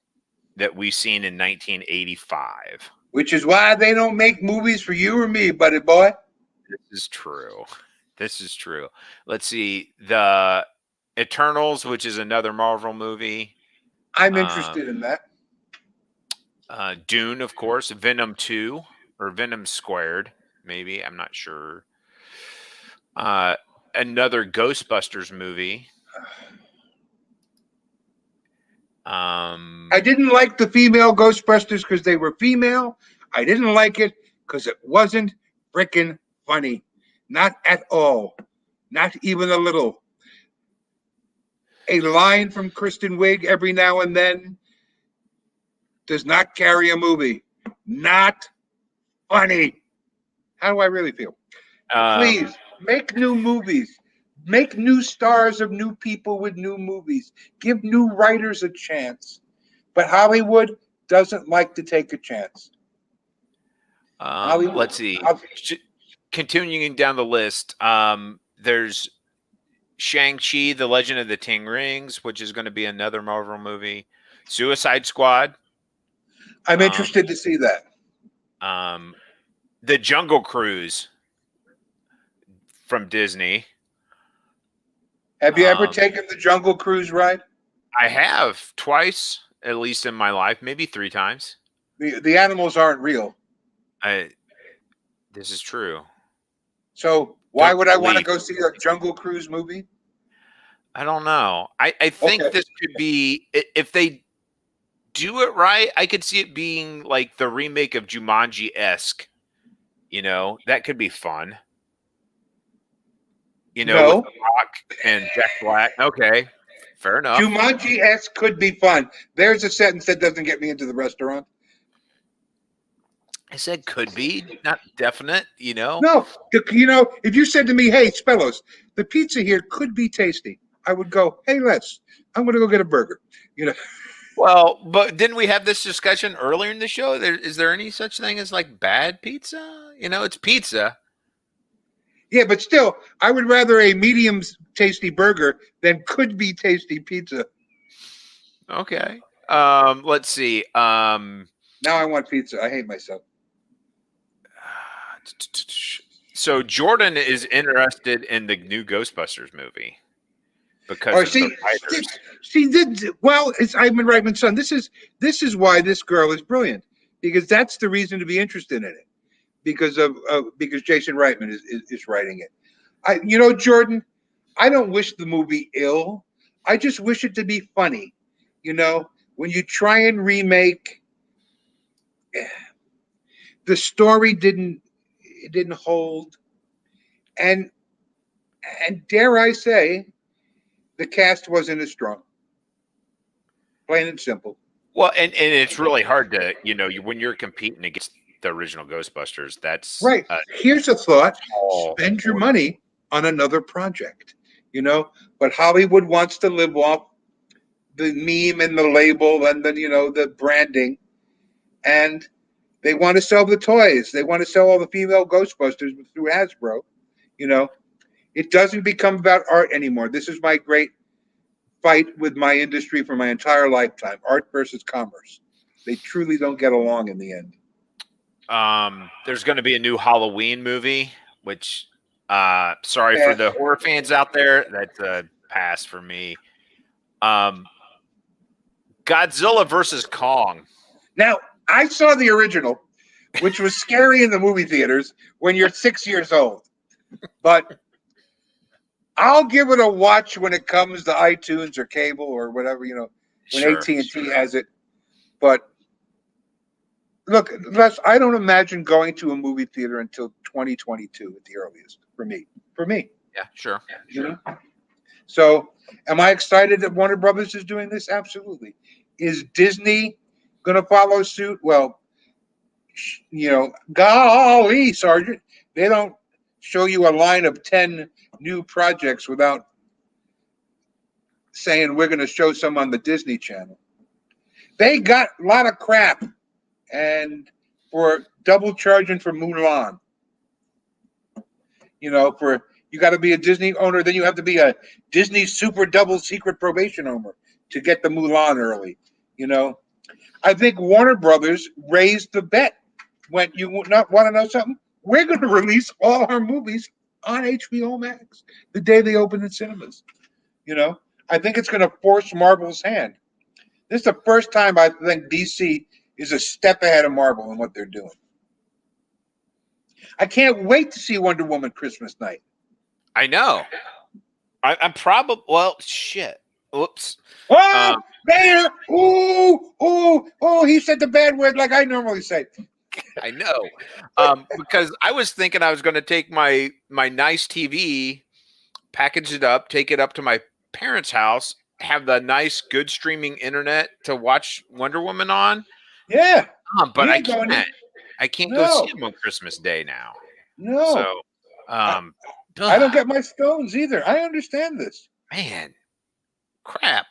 Speaker 2: that we've seen in 1985.
Speaker 1: Which is why they don't make movies for you or me, buddy boy.
Speaker 2: This is true. This is true. Let's see. The Eternals, which is another Marvel movie.
Speaker 1: I'm interested in that.
Speaker 2: Dune, of course. Venom 2 or Venom Squared, maybe. I'm not sure. Another Ghostbusters movie.
Speaker 1: I didn't like the female Ghostbusters because they were female. I didn't like it because it wasn't freaking funny. Not at all. Not even a little. A line from Kristen Wiig every now and then does not carry a movie. Not funny. How do I really feel? Please, make new movies. Make new stars of new people with new movies. Give new writers a chance. But Hollywood doesn't like to take a chance.
Speaker 2: Let's see. Continuing down the list, there's Shang-Chi, The Legend of the Ten Rings, which is going to be another Marvel movie. Suicide Squad.
Speaker 1: I'm interested to see that.
Speaker 2: The Jungle Cruise from Disney.
Speaker 1: Have you ever taken the Jungle Cruise ride?
Speaker 2: I have twice. at least in my life, maybe 3 times.
Speaker 1: The animals aren't real.
Speaker 2: This is true.
Speaker 1: So why
Speaker 2: Don't
Speaker 1: would I want to
Speaker 2: believe.
Speaker 1: go see a Jungle Cruise movie?
Speaker 2: I don't know. I think
Speaker 1: Okay.
Speaker 2: this could be, if they do it right, I could see it being like the remake of Jumanji-esque. That could be fun. With The
Speaker 1: No.
Speaker 2: Rock and Jack Black. Okay, fair enough.
Speaker 1: Jumanji-esque could be fun. There's a sentence that doesn't get me into the restaurant.
Speaker 2: I said could be, not definite.
Speaker 1: No, if you said to me, "Hey, Spellos, the pizza here could be tasty," I would go, "Hey, I'm going to go get a burger."
Speaker 2: Well, but didn't we have this discussion earlier in the show? Is there any such thing as like bad pizza? It's pizza.
Speaker 1: Yeah, but still, I would rather a medium tasty burger than could be tasty pizza.
Speaker 2: Okay. Let's see.
Speaker 1: Now I want pizza. I hate myself.
Speaker 2: So Jordan is interested in the new Ghostbusters movie because of the writers.
Speaker 1: It's Ivan Reitman's son. This is why this girl is brilliant, because that's the reason to be interested in it, because Jason Reitman is writing it. Jordan, I don't wish the movie ill. I just wish it to be funny. When you try and remake, the story didn't hold, and dare I say, the cast wasn't as strong. Plain and simple.
Speaker 2: Well, and it's really hard to, when you're competing against the original Ghostbusters, that's
Speaker 1: right. Here's a thought: spend your money on another project. But Hollywood wants to live off the meme and the label and the branding, and they want to sell the toys. They want to sell all the female Ghostbusters through Hasbro. It doesn't become about art anymore. This is my great fight with my industry for my entire lifetime: art versus commerce. They truly don't get along in the end.
Speaker 2: There's going to be a new Halloween movie, which, sorry for the horror fans out there, that's a pass for me. Godzilla versus Kong.
Speaker 1: Now, I saw the original, which was scary in the movie theaters when you're 6 years old. But I'll give it a watch when it comes to iTunes or cable or whatever, when AT&T has it. But look, Les, I don't imagine going to a movie theater until 2022 at the earliest for me.
Speaker 2: Yeah, sure.
Speaker 1: So am I excited that Warner Brothers is doing this? Absolutely. Is Disney going to follow suit? Well, golly, Sergeant, they don't show you a line of 10 new projects without saying we're going to show some on the Disney Channel. They got a lot of crap and for double charging for Mulan. You got to be a Disney owner, then you have to be a Disney super double secret probation owner to get the Mulan early. I think Warner Brothers raised the bet. When you not want to know something, we're going to release all our movies on HBO Max the day they open in cinemas. I think it's going to force Marvel's hand. This is the first time I think DC is a step ahead of Marvel in what they're doing. I can't wait to see Wonder Woman Christmas night.
Speaker 2: I know. I'm probably, shit. Oops.
Speaker 1: Oh, Mayor! He said the bad word like I normally say.
Speaker 2: I know. Because I was thinking I was going to take my nice TV, package it up, take it up to my parents' house, have the nice, good streaming internet to watch Wonder Woman on.
Speaker 1: Yeah.
Speaker 2: But I can't. I can't go see them on Christmas Day now.
Speaker 1: No.
Speaker 2: So,
Speaker 1: I don't get my stones either. I understand this.
Speaker 2: Man, crap.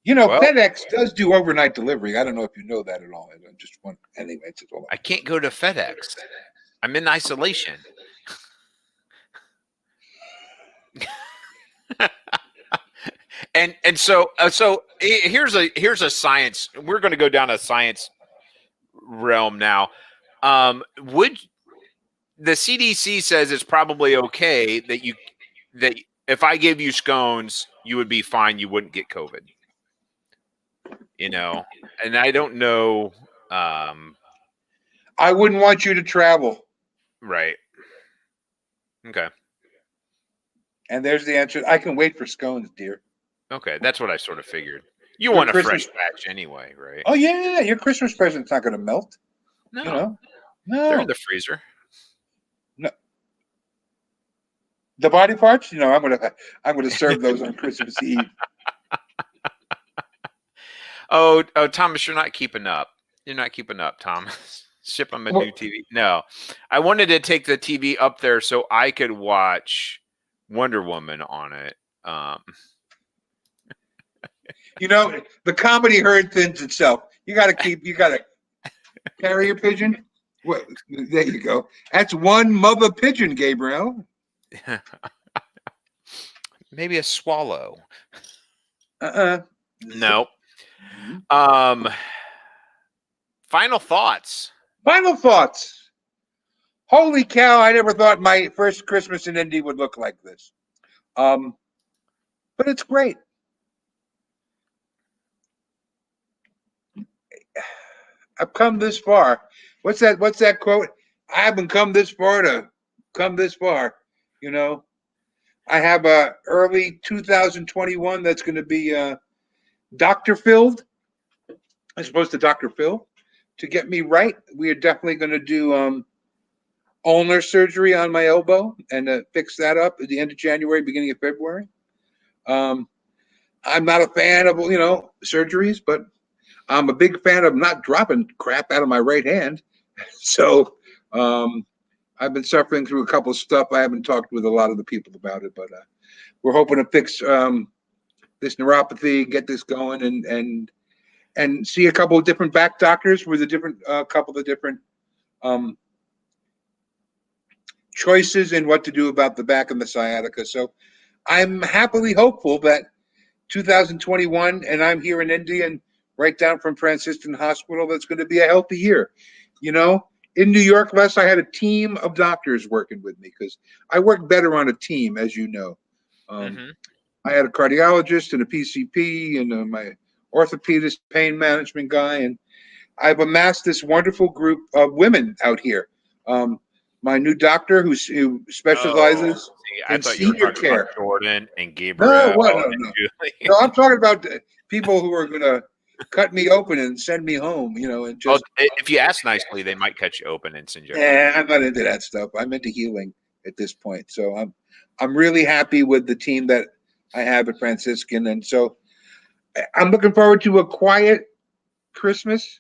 Speaker 1: FedEx does do overnight delivery. I don't know if you know that at all. I just want anyway. It's all.
Speaker 2: I can't go to FedEx. I'm in isolation. and so here's a science. We're going to go down a science realm now. Would the CDC says it's probably okay that if I gave you scones, you would be fine. You wouldn't get COVID. you know, and I don't know.
Speaker 1: I wouldn't want you to travel.
Speaker 2: Right. Okay.
Speaker 1: And there's the answer. I can wait for scones, dear.
Speaker 2: Okay. That's what I sort of figured. You
Speaker 1: Your
Speaker 2: want a
Speaker 1: Christmas.
Speaker 2: fresh batch anyway, right?
Speaker 1: Oh yeah, your Christmas present's not going to melt.
Speaker 2: No.
Speaker 1: You know,
Speaker 2: They're in
Speaker 1: no,
Speaker 2: the freezer.
Speaker 1: no. The body parts, I'm gonna serve those on Christmas Eve.
Speaker 2: Oh, Thomas, you're not keeping up. You're not keeping up, Thomas. Ship them a new TV. No, I wanted to take the TV up there so I could watch Wonder Woman on it.
Speaker 1: The comedy herd thins itself. You got to carrier pigeon. Well, there you go. That's one mother pigeon, Gabriel.
Speaker 2: Maybe a swallow. No. Final thoughts.
Speaker 1: Final thoughts. Holy cow! I never thought my first Christmas in Indy would look like this. But it's great. I've come this far. What's that quote? I haven't come this far to come this far. I have a early 2021 that's going to be doctor filled, as opposed to Dr. Phil, to get me right. We are definitely going to do ulnar surgery on my elbow and fix that up at the end of January, beginning of February. I'm not a fan of surgeries, but I'm a big fan of not dropping crap out of my right hand. So I've been suffering through a couple of stuff. I haven't talked with a lot of the people about it, but we're hoping to fix this neuropathy, get this going, and see a couple of different back doctors with a couple of different choices in what to do about the back and the sciatica. So I'm happily hopeful that 2021, and I'm here in India and right down from Franciscan Hospital, that's going to be a healthy year. In New York, Les, I had a team of doctors working with me because I work better on a team, as you know. I had a cardiologist and a PCP and my orthopedist, pain management guy, and I've amassed this wonderful group of women out here. My new doctor who specializes in senior care.
Speaker 2: Jordan and Gabriel.
Speaker 1: No, I'm talking about people who are going to cut me open and send me home. And just
Speaker 2: if you ask nicely, they might cut you open and send you.
Speaker 1: Yeah, I'm not into that stuff. I'm into healing at this point. So I'm really happy with the team that I have at Franciscan, and so I'm looking forward to a quiet Christmas.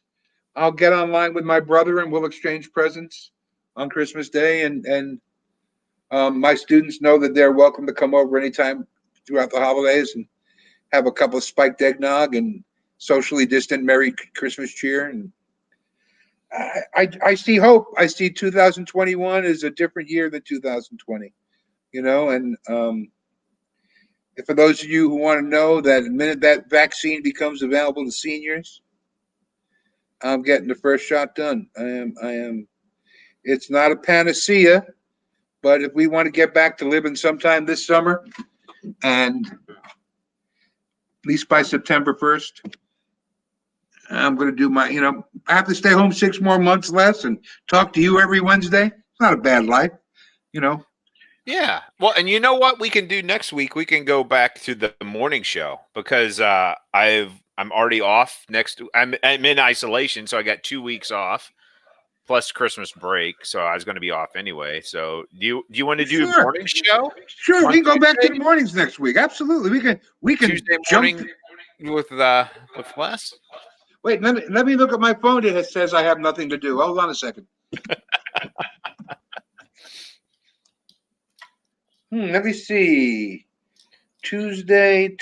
Speaker 1: I'll get online with my brother and we'll exchange presents on Christmas Day, and my students know that they're welcome to come over anytime throughout the holidays and have a couple of spiked eggnog and socially distant Merry Christmas cheer. And I see hope. I see 2021 is a different year than 2020, and for those of you who want to know that the minute that vaccine becomes available to seniors, I'm getting the first shot done. I am. It's not a panacea, but if we want to get back to living sometime this summer, and at least by September 1st, I'm going to do my, I have to stay home 6 more months less and talk to you every Wednesday. It's not a bad life,
Speaker 2: Yeah. Well, and you know what we can do next week? We can go back to the morning show because I'm already off I'm in isolation, so I got 2 weeks off plus Christmas break, so I was going to be off anyway. So do you want to do a morning show?
Speaker 1: Sure, we can go back to the mornings next week. Absolutely, we can
Speaker 2: Tuesday morning with Les.
Speaker 1: Wait, let me look at my phone. It says I have nothing to do. Hold on a second. Let me see. Tuesday.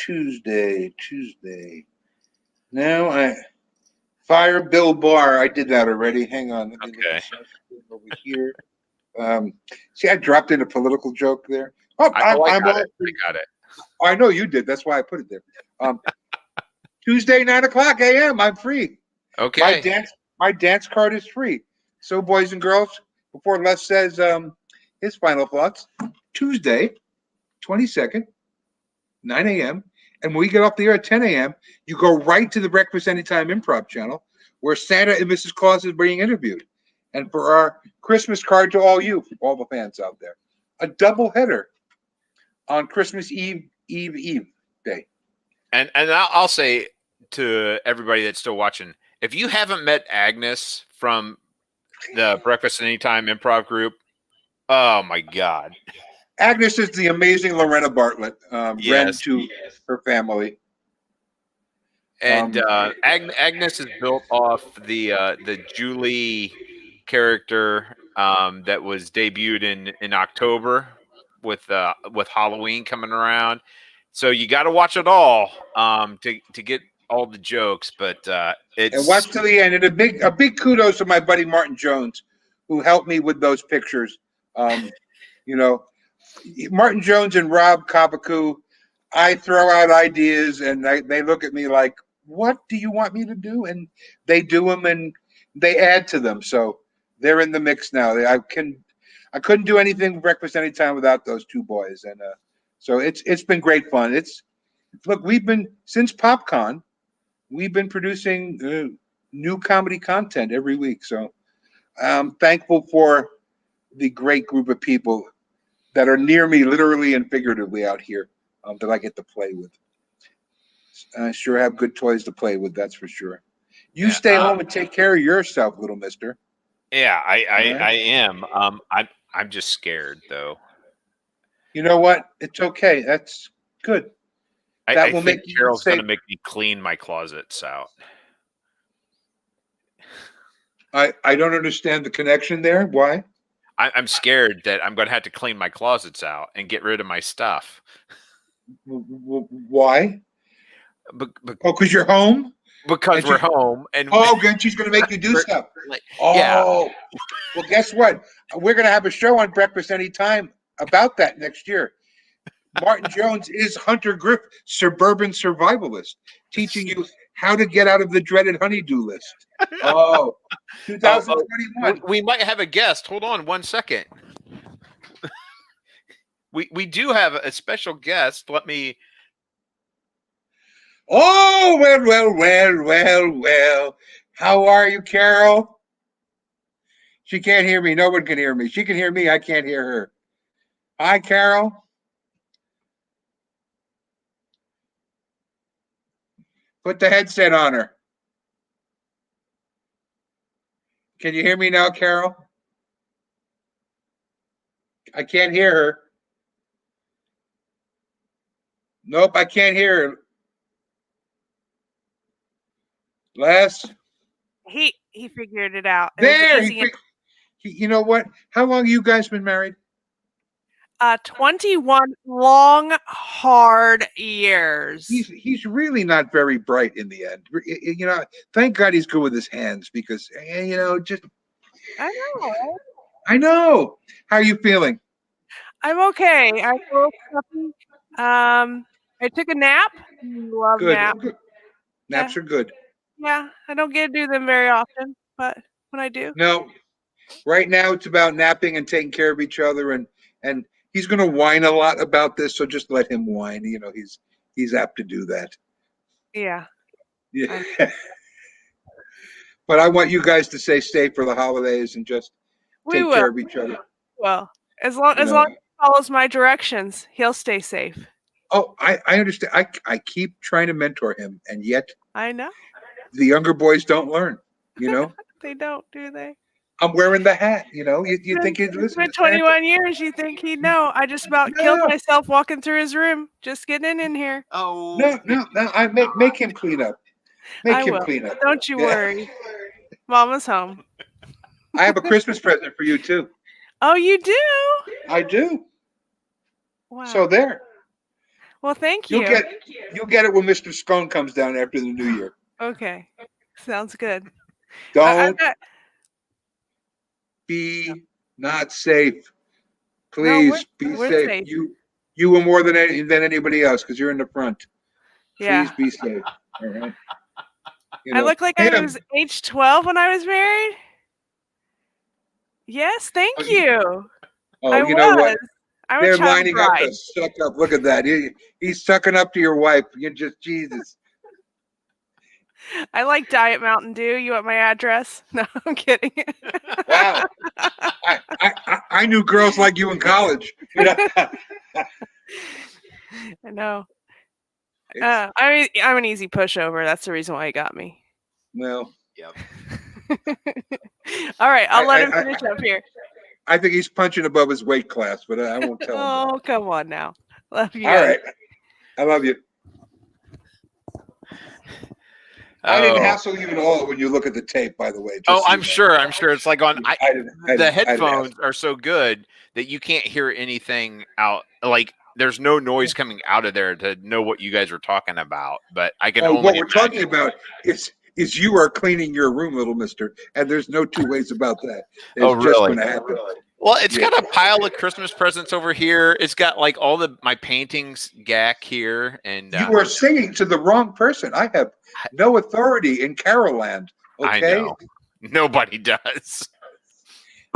Speaker 1: Now I fire Bill Barr. I did that already. Hang on. Let me look over here. See, I dropped in a political joke there.
Speaker 2: I got it.
Speaker 1: I know you did. That's why I put it there. Tuesday, 9:00 a.m. I'm free.
Speaker 2: Okay.
Speaker 1: My dance card is free. So, boys and girls, before Les says his final thoughts, Tuesday, 22nd, 9 a.m. And when we get off the air at 10 a.m., you go right to the Breakfast Anytime Improv channel where Santa and Mrs. Claus is being interviewed. And for our Christmas card to all you, all the fans out there, a double header on Christmas Eve day.
Speaker 2: And I'll say to everybody that's still watching, if you haven't met Agnes from the Breakfast Anytime Improv group, oh my God.
Speaker 1: Agnes is the amazing Lorena Bartlett,
Speaker 2: Yes.
Speaker 1: to her family.
Speaker 2: And Agnes is built off the Julie character that was debuted in October with Halloween coming around. So you got to watch it all to get all the jokes. But it's
Speaker 1: and watch to the end. And a big kudos to my buddy Martin Jones, who helped me with those pictures. Martin Jones and Rob Kabaku, I throw out ideas and they look at me like, what do you want me to do? And they do them and they add to them. So they're in the mix now. I couldn't do anything Breakfast Anytime without those two boys. And so it's been great fun. We've been, since PopCon, we've been producing new comedy content every week. So I'm thankful for the great group of people that are near me, literally and figuratively, out here that I get to play with. I sure have good toys to play with, that's for sure. You stay home and take care of yourself, little mister.
Speaker 2: Yeah, I am. I'm just scared though.
Speaker 1: You know what? It's okay. That's good.
Speaker 2: I think Carol's going to make me clean my closets out.
Speaker 1: I don't understand the connection there. Why?
Speaker 2: I'm scared that I'm going to have to clean my closets out and get rid of my stuff.
Speaker 1: Why? Because you're home?
Speaker 2: Because we're home. And
Speaker 1: then she's going to make you do stuff.
Speaker 2: Yeah.
Speaker 1: Well, guess what? We're going to have a show on Breakfast Anytime about that next year. Martin Jones is Hunter Griff, suburban survivalist, teaching you how to get out of the dreaded honeydew list. 2021.
Speaker 2: We might have a guest. Hold on 1 second. We do have a special guest. Let me.
Speaker 1: Oh, well. How are you, Carol? She can't hear me. No one can hear me. She can hear me. I can't hear her. Hi, Carol. Put the headset on her. Can you hear me now, Carol? I can't hear her. Nope, I can't hear her. Les?
Speaker 3: He figured it out.
Speaker 1: There! You know what? How long have you guys been married?
Speaker 3: 21 long, hard years.
Speaker 1: He's really not very bright in the end. Thank God he's good with his hands because, just. I know. How are you feeling?
Speaker 3: I'm okay. I woke up. I took a nap. Love naps.
Speaker 1: Good. Naps are good.
Speaker 3: Yeah, I don't get to do them very often, but when I do.
Speaker 1: No. Right now it's about napping and taking care of each other, and he's going to whine a lot about this, so just let him whine. He's apt to do that.
Speaker 3: Yeah.
Speaker 1: But I want you guys to stay safe for the holidays and just take care of each other.
Speaker 3: Well, as long as he follows my directions, he'll stay safe.
Speaker 1: Oh, I understand. I keep trying to mentor him, and yet
Speaker 3: I know
Speaker 1: the younger boys don't learn.
Speaker 3: They don't, do they?
Speaker 1: I'm wearing the hat. You think he'd listen.
Speaker 3: It's been 21 years. You think he'd know? I just about killed myself walking through his room, just getting in here.
Speaker 2: Oh
Speaker 1: no! I make him clean up. Clean up.
Speaker 3: Don't you worry. Mama's home.
Speaker 1: I have a Christmas present for you too.
Speaker 3: Oh, you do?
Speaker 1: I do.
Speaker 3: Wow.
Speaker 1: So there.
Speaker 3: Well, thank you.
Speaker 1: You'll get it when Mr. Scone comes down after the New Year.
Speaker 3: Okay. Sounds good.
Speaker 1: Don't be not safe. Please be safe. You were more than anybody else because you're in the front.
Speaker 3: Yeah.
Speaker 1: Please be safe. All right.
Speaker 3: I look like I was age 12 when I was married. Yes, thank you.
Speaker 1: Oh, you know what?
Speaker 3: I'm
Speaker 1: They're
Speaker 3: a child
Speaker 1: lining up
Speaker 3: bride.
Speaker 1: to suck up. Look at that. He's sucking up to your wife. You're just Jesus.
Speaker 3: I like Diet Mountain Dew. You want my address? No, I'm kidding.
Speaker 1: Wow. I knew girls like you in college. You know?
Speaker 3: I know. I'm an easy pushover. That's the reason why he got me.
Speaker 1: Well,
Speaker 2: Yep.
Speaker 3: All right, I'll let him finish up here.
Speaker 1: I think he's punching above his weight class, but I won't tell him.
Speaker 3: Oh, come on now. Love you
Speaker 1: All
Speaker 3: guys.
Speaker 1: right. I love you. I didn't hassle you at all when you look at the tape, by the way.
Speaker 2: I'm sure. I'm sure it's like on the headphones
Speaker 1: hassle.
Speaker 2: are so good that you can't hear anything out. Like there's no noise coming out of there to know what you guys are talking about. But I can only
Speaker 1: what we're talking about is you are cleaning your room, little mister, and there's no two ways about that. It's just going to happen.
Speaker 2: Well, it's got a pile of Christmas presents over here. It's got like all my paintings gack here, and
Speaker 1: you are singing to the wrong person. I have no authority in Carolland. Okay,
Speaker 2: I know. Nobody does.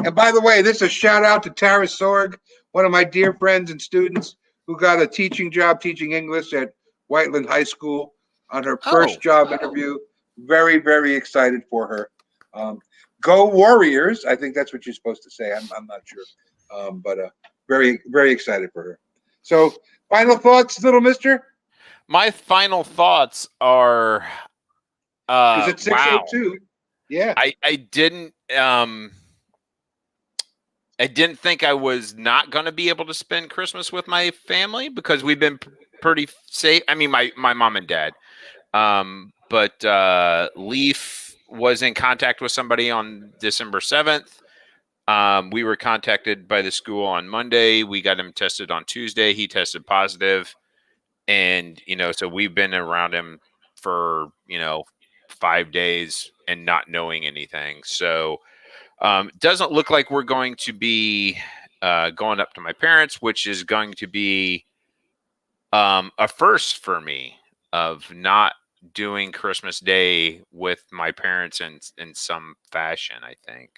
Speaker 1: And by the way, this is a shout out to Tara Sorg, one of my dear friends and students who got a teaching job teaching English at Whiteland High School on her first job interview. Very, very excited for her. Go Warriors! I think that's what you're supposed to say. I'm not sure, but very, very excited for her. So, final thoughts, little mister?
Speaker 2: My final thoughts are
Speaker 1: because it's 6:02.
Speaker 2: Wow.
Speaker 1: Yeah,
Speaker 2: I didn't think I was not going to be able to spend Christmas with my family because we've been pretty safe. I mean, my mom and dad. But Leaf was in contact with somebody on December 7th. We were contacted by the school on Monday. We got him tested on Tuesday. He tested positive. And, so we've been around him for, 5 days and not knowing anything. So it doesn't look like we're going to be going up to my parents, which is going to be a first for me of not doing Christmas Day with my parents in some fashion. I think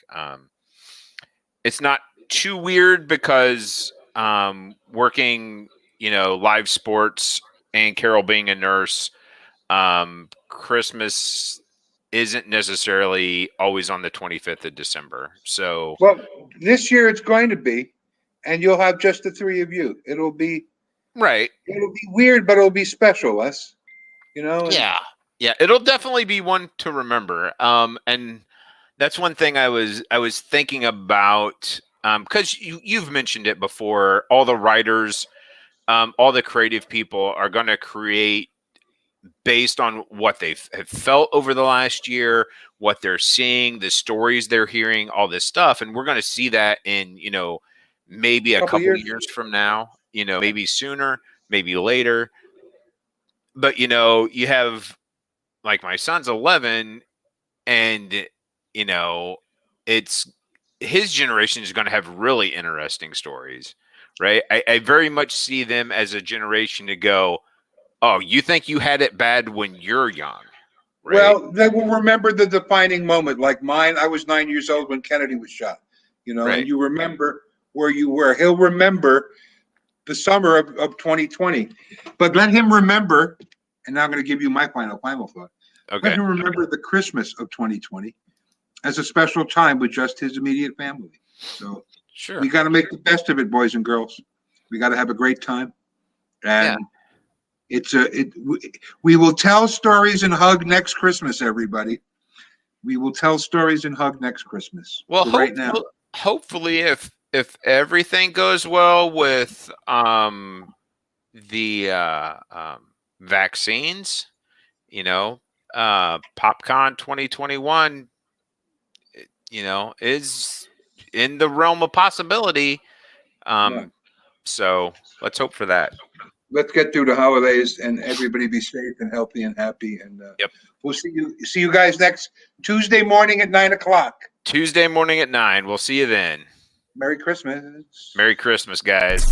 Speaker 2: it's not too weird because working, live sports and Carol being a nurse, Christmas isn't necessarily always on the 25th of December. So,
Speaker 1: well, this year it's going to be, and you'll have just the three of you. It'll be
Speaker 2: right.
Speaker 1: It'll be weird, but it'll be special, Les.
Speaker 2: Yeah, it'll definitely be one to remember. And that's one thing I was thinking about because you've mentioned it before. All the writers, all the creative people are going to create based on what they have felt over the last year, what they're seeing, the stories they're hearing, all this stuff, and we're going to see that in maybe a couple years from now. Maybe sooner, maybe later. But you have like my son's 11, and it's his generation is going to have really interesting stories, right? I very much see them as a generation to go, oh, you think you had it bad when you're young, right?
Speaker 1: Well, they will remember the defining moment. Like mine, I was 9 years old when Kennedy was shot,
Speaker 2: right.
Speaker 1: And you remember where you were. He'll remember the summer of 2020, but let him remember. And now I'm going to give you my final thought.
Speaker 2: Okay.
Speaker 1: Let him remember the Christmas of 2020 as a special time with just his immediate family. So
Speaker 2: sure,
Speaker 1: we got to make the best of it, boys and girls. We got to have a great time, and we will tell stories and hug next Christmas, everybody. We will tell stories and hug next Christmas.
Speaker 2: Well,
Speaker 1: right now,
Speaker 2: hopefully, if everything goes well with the vaccines, PopCon 2021, is in the realm of possibility. So let's hope for that.
Speaker 1: Let's get through the holidays and everybody be safe and healthy and happy. And we'll see you guys next Tuesday morning at 9:00.
Speaker 2: Tuesday morning at 9. We'll see you then.
Speaker 1: Merry Christmas.
Speaker 2: Merry Christmas, guys.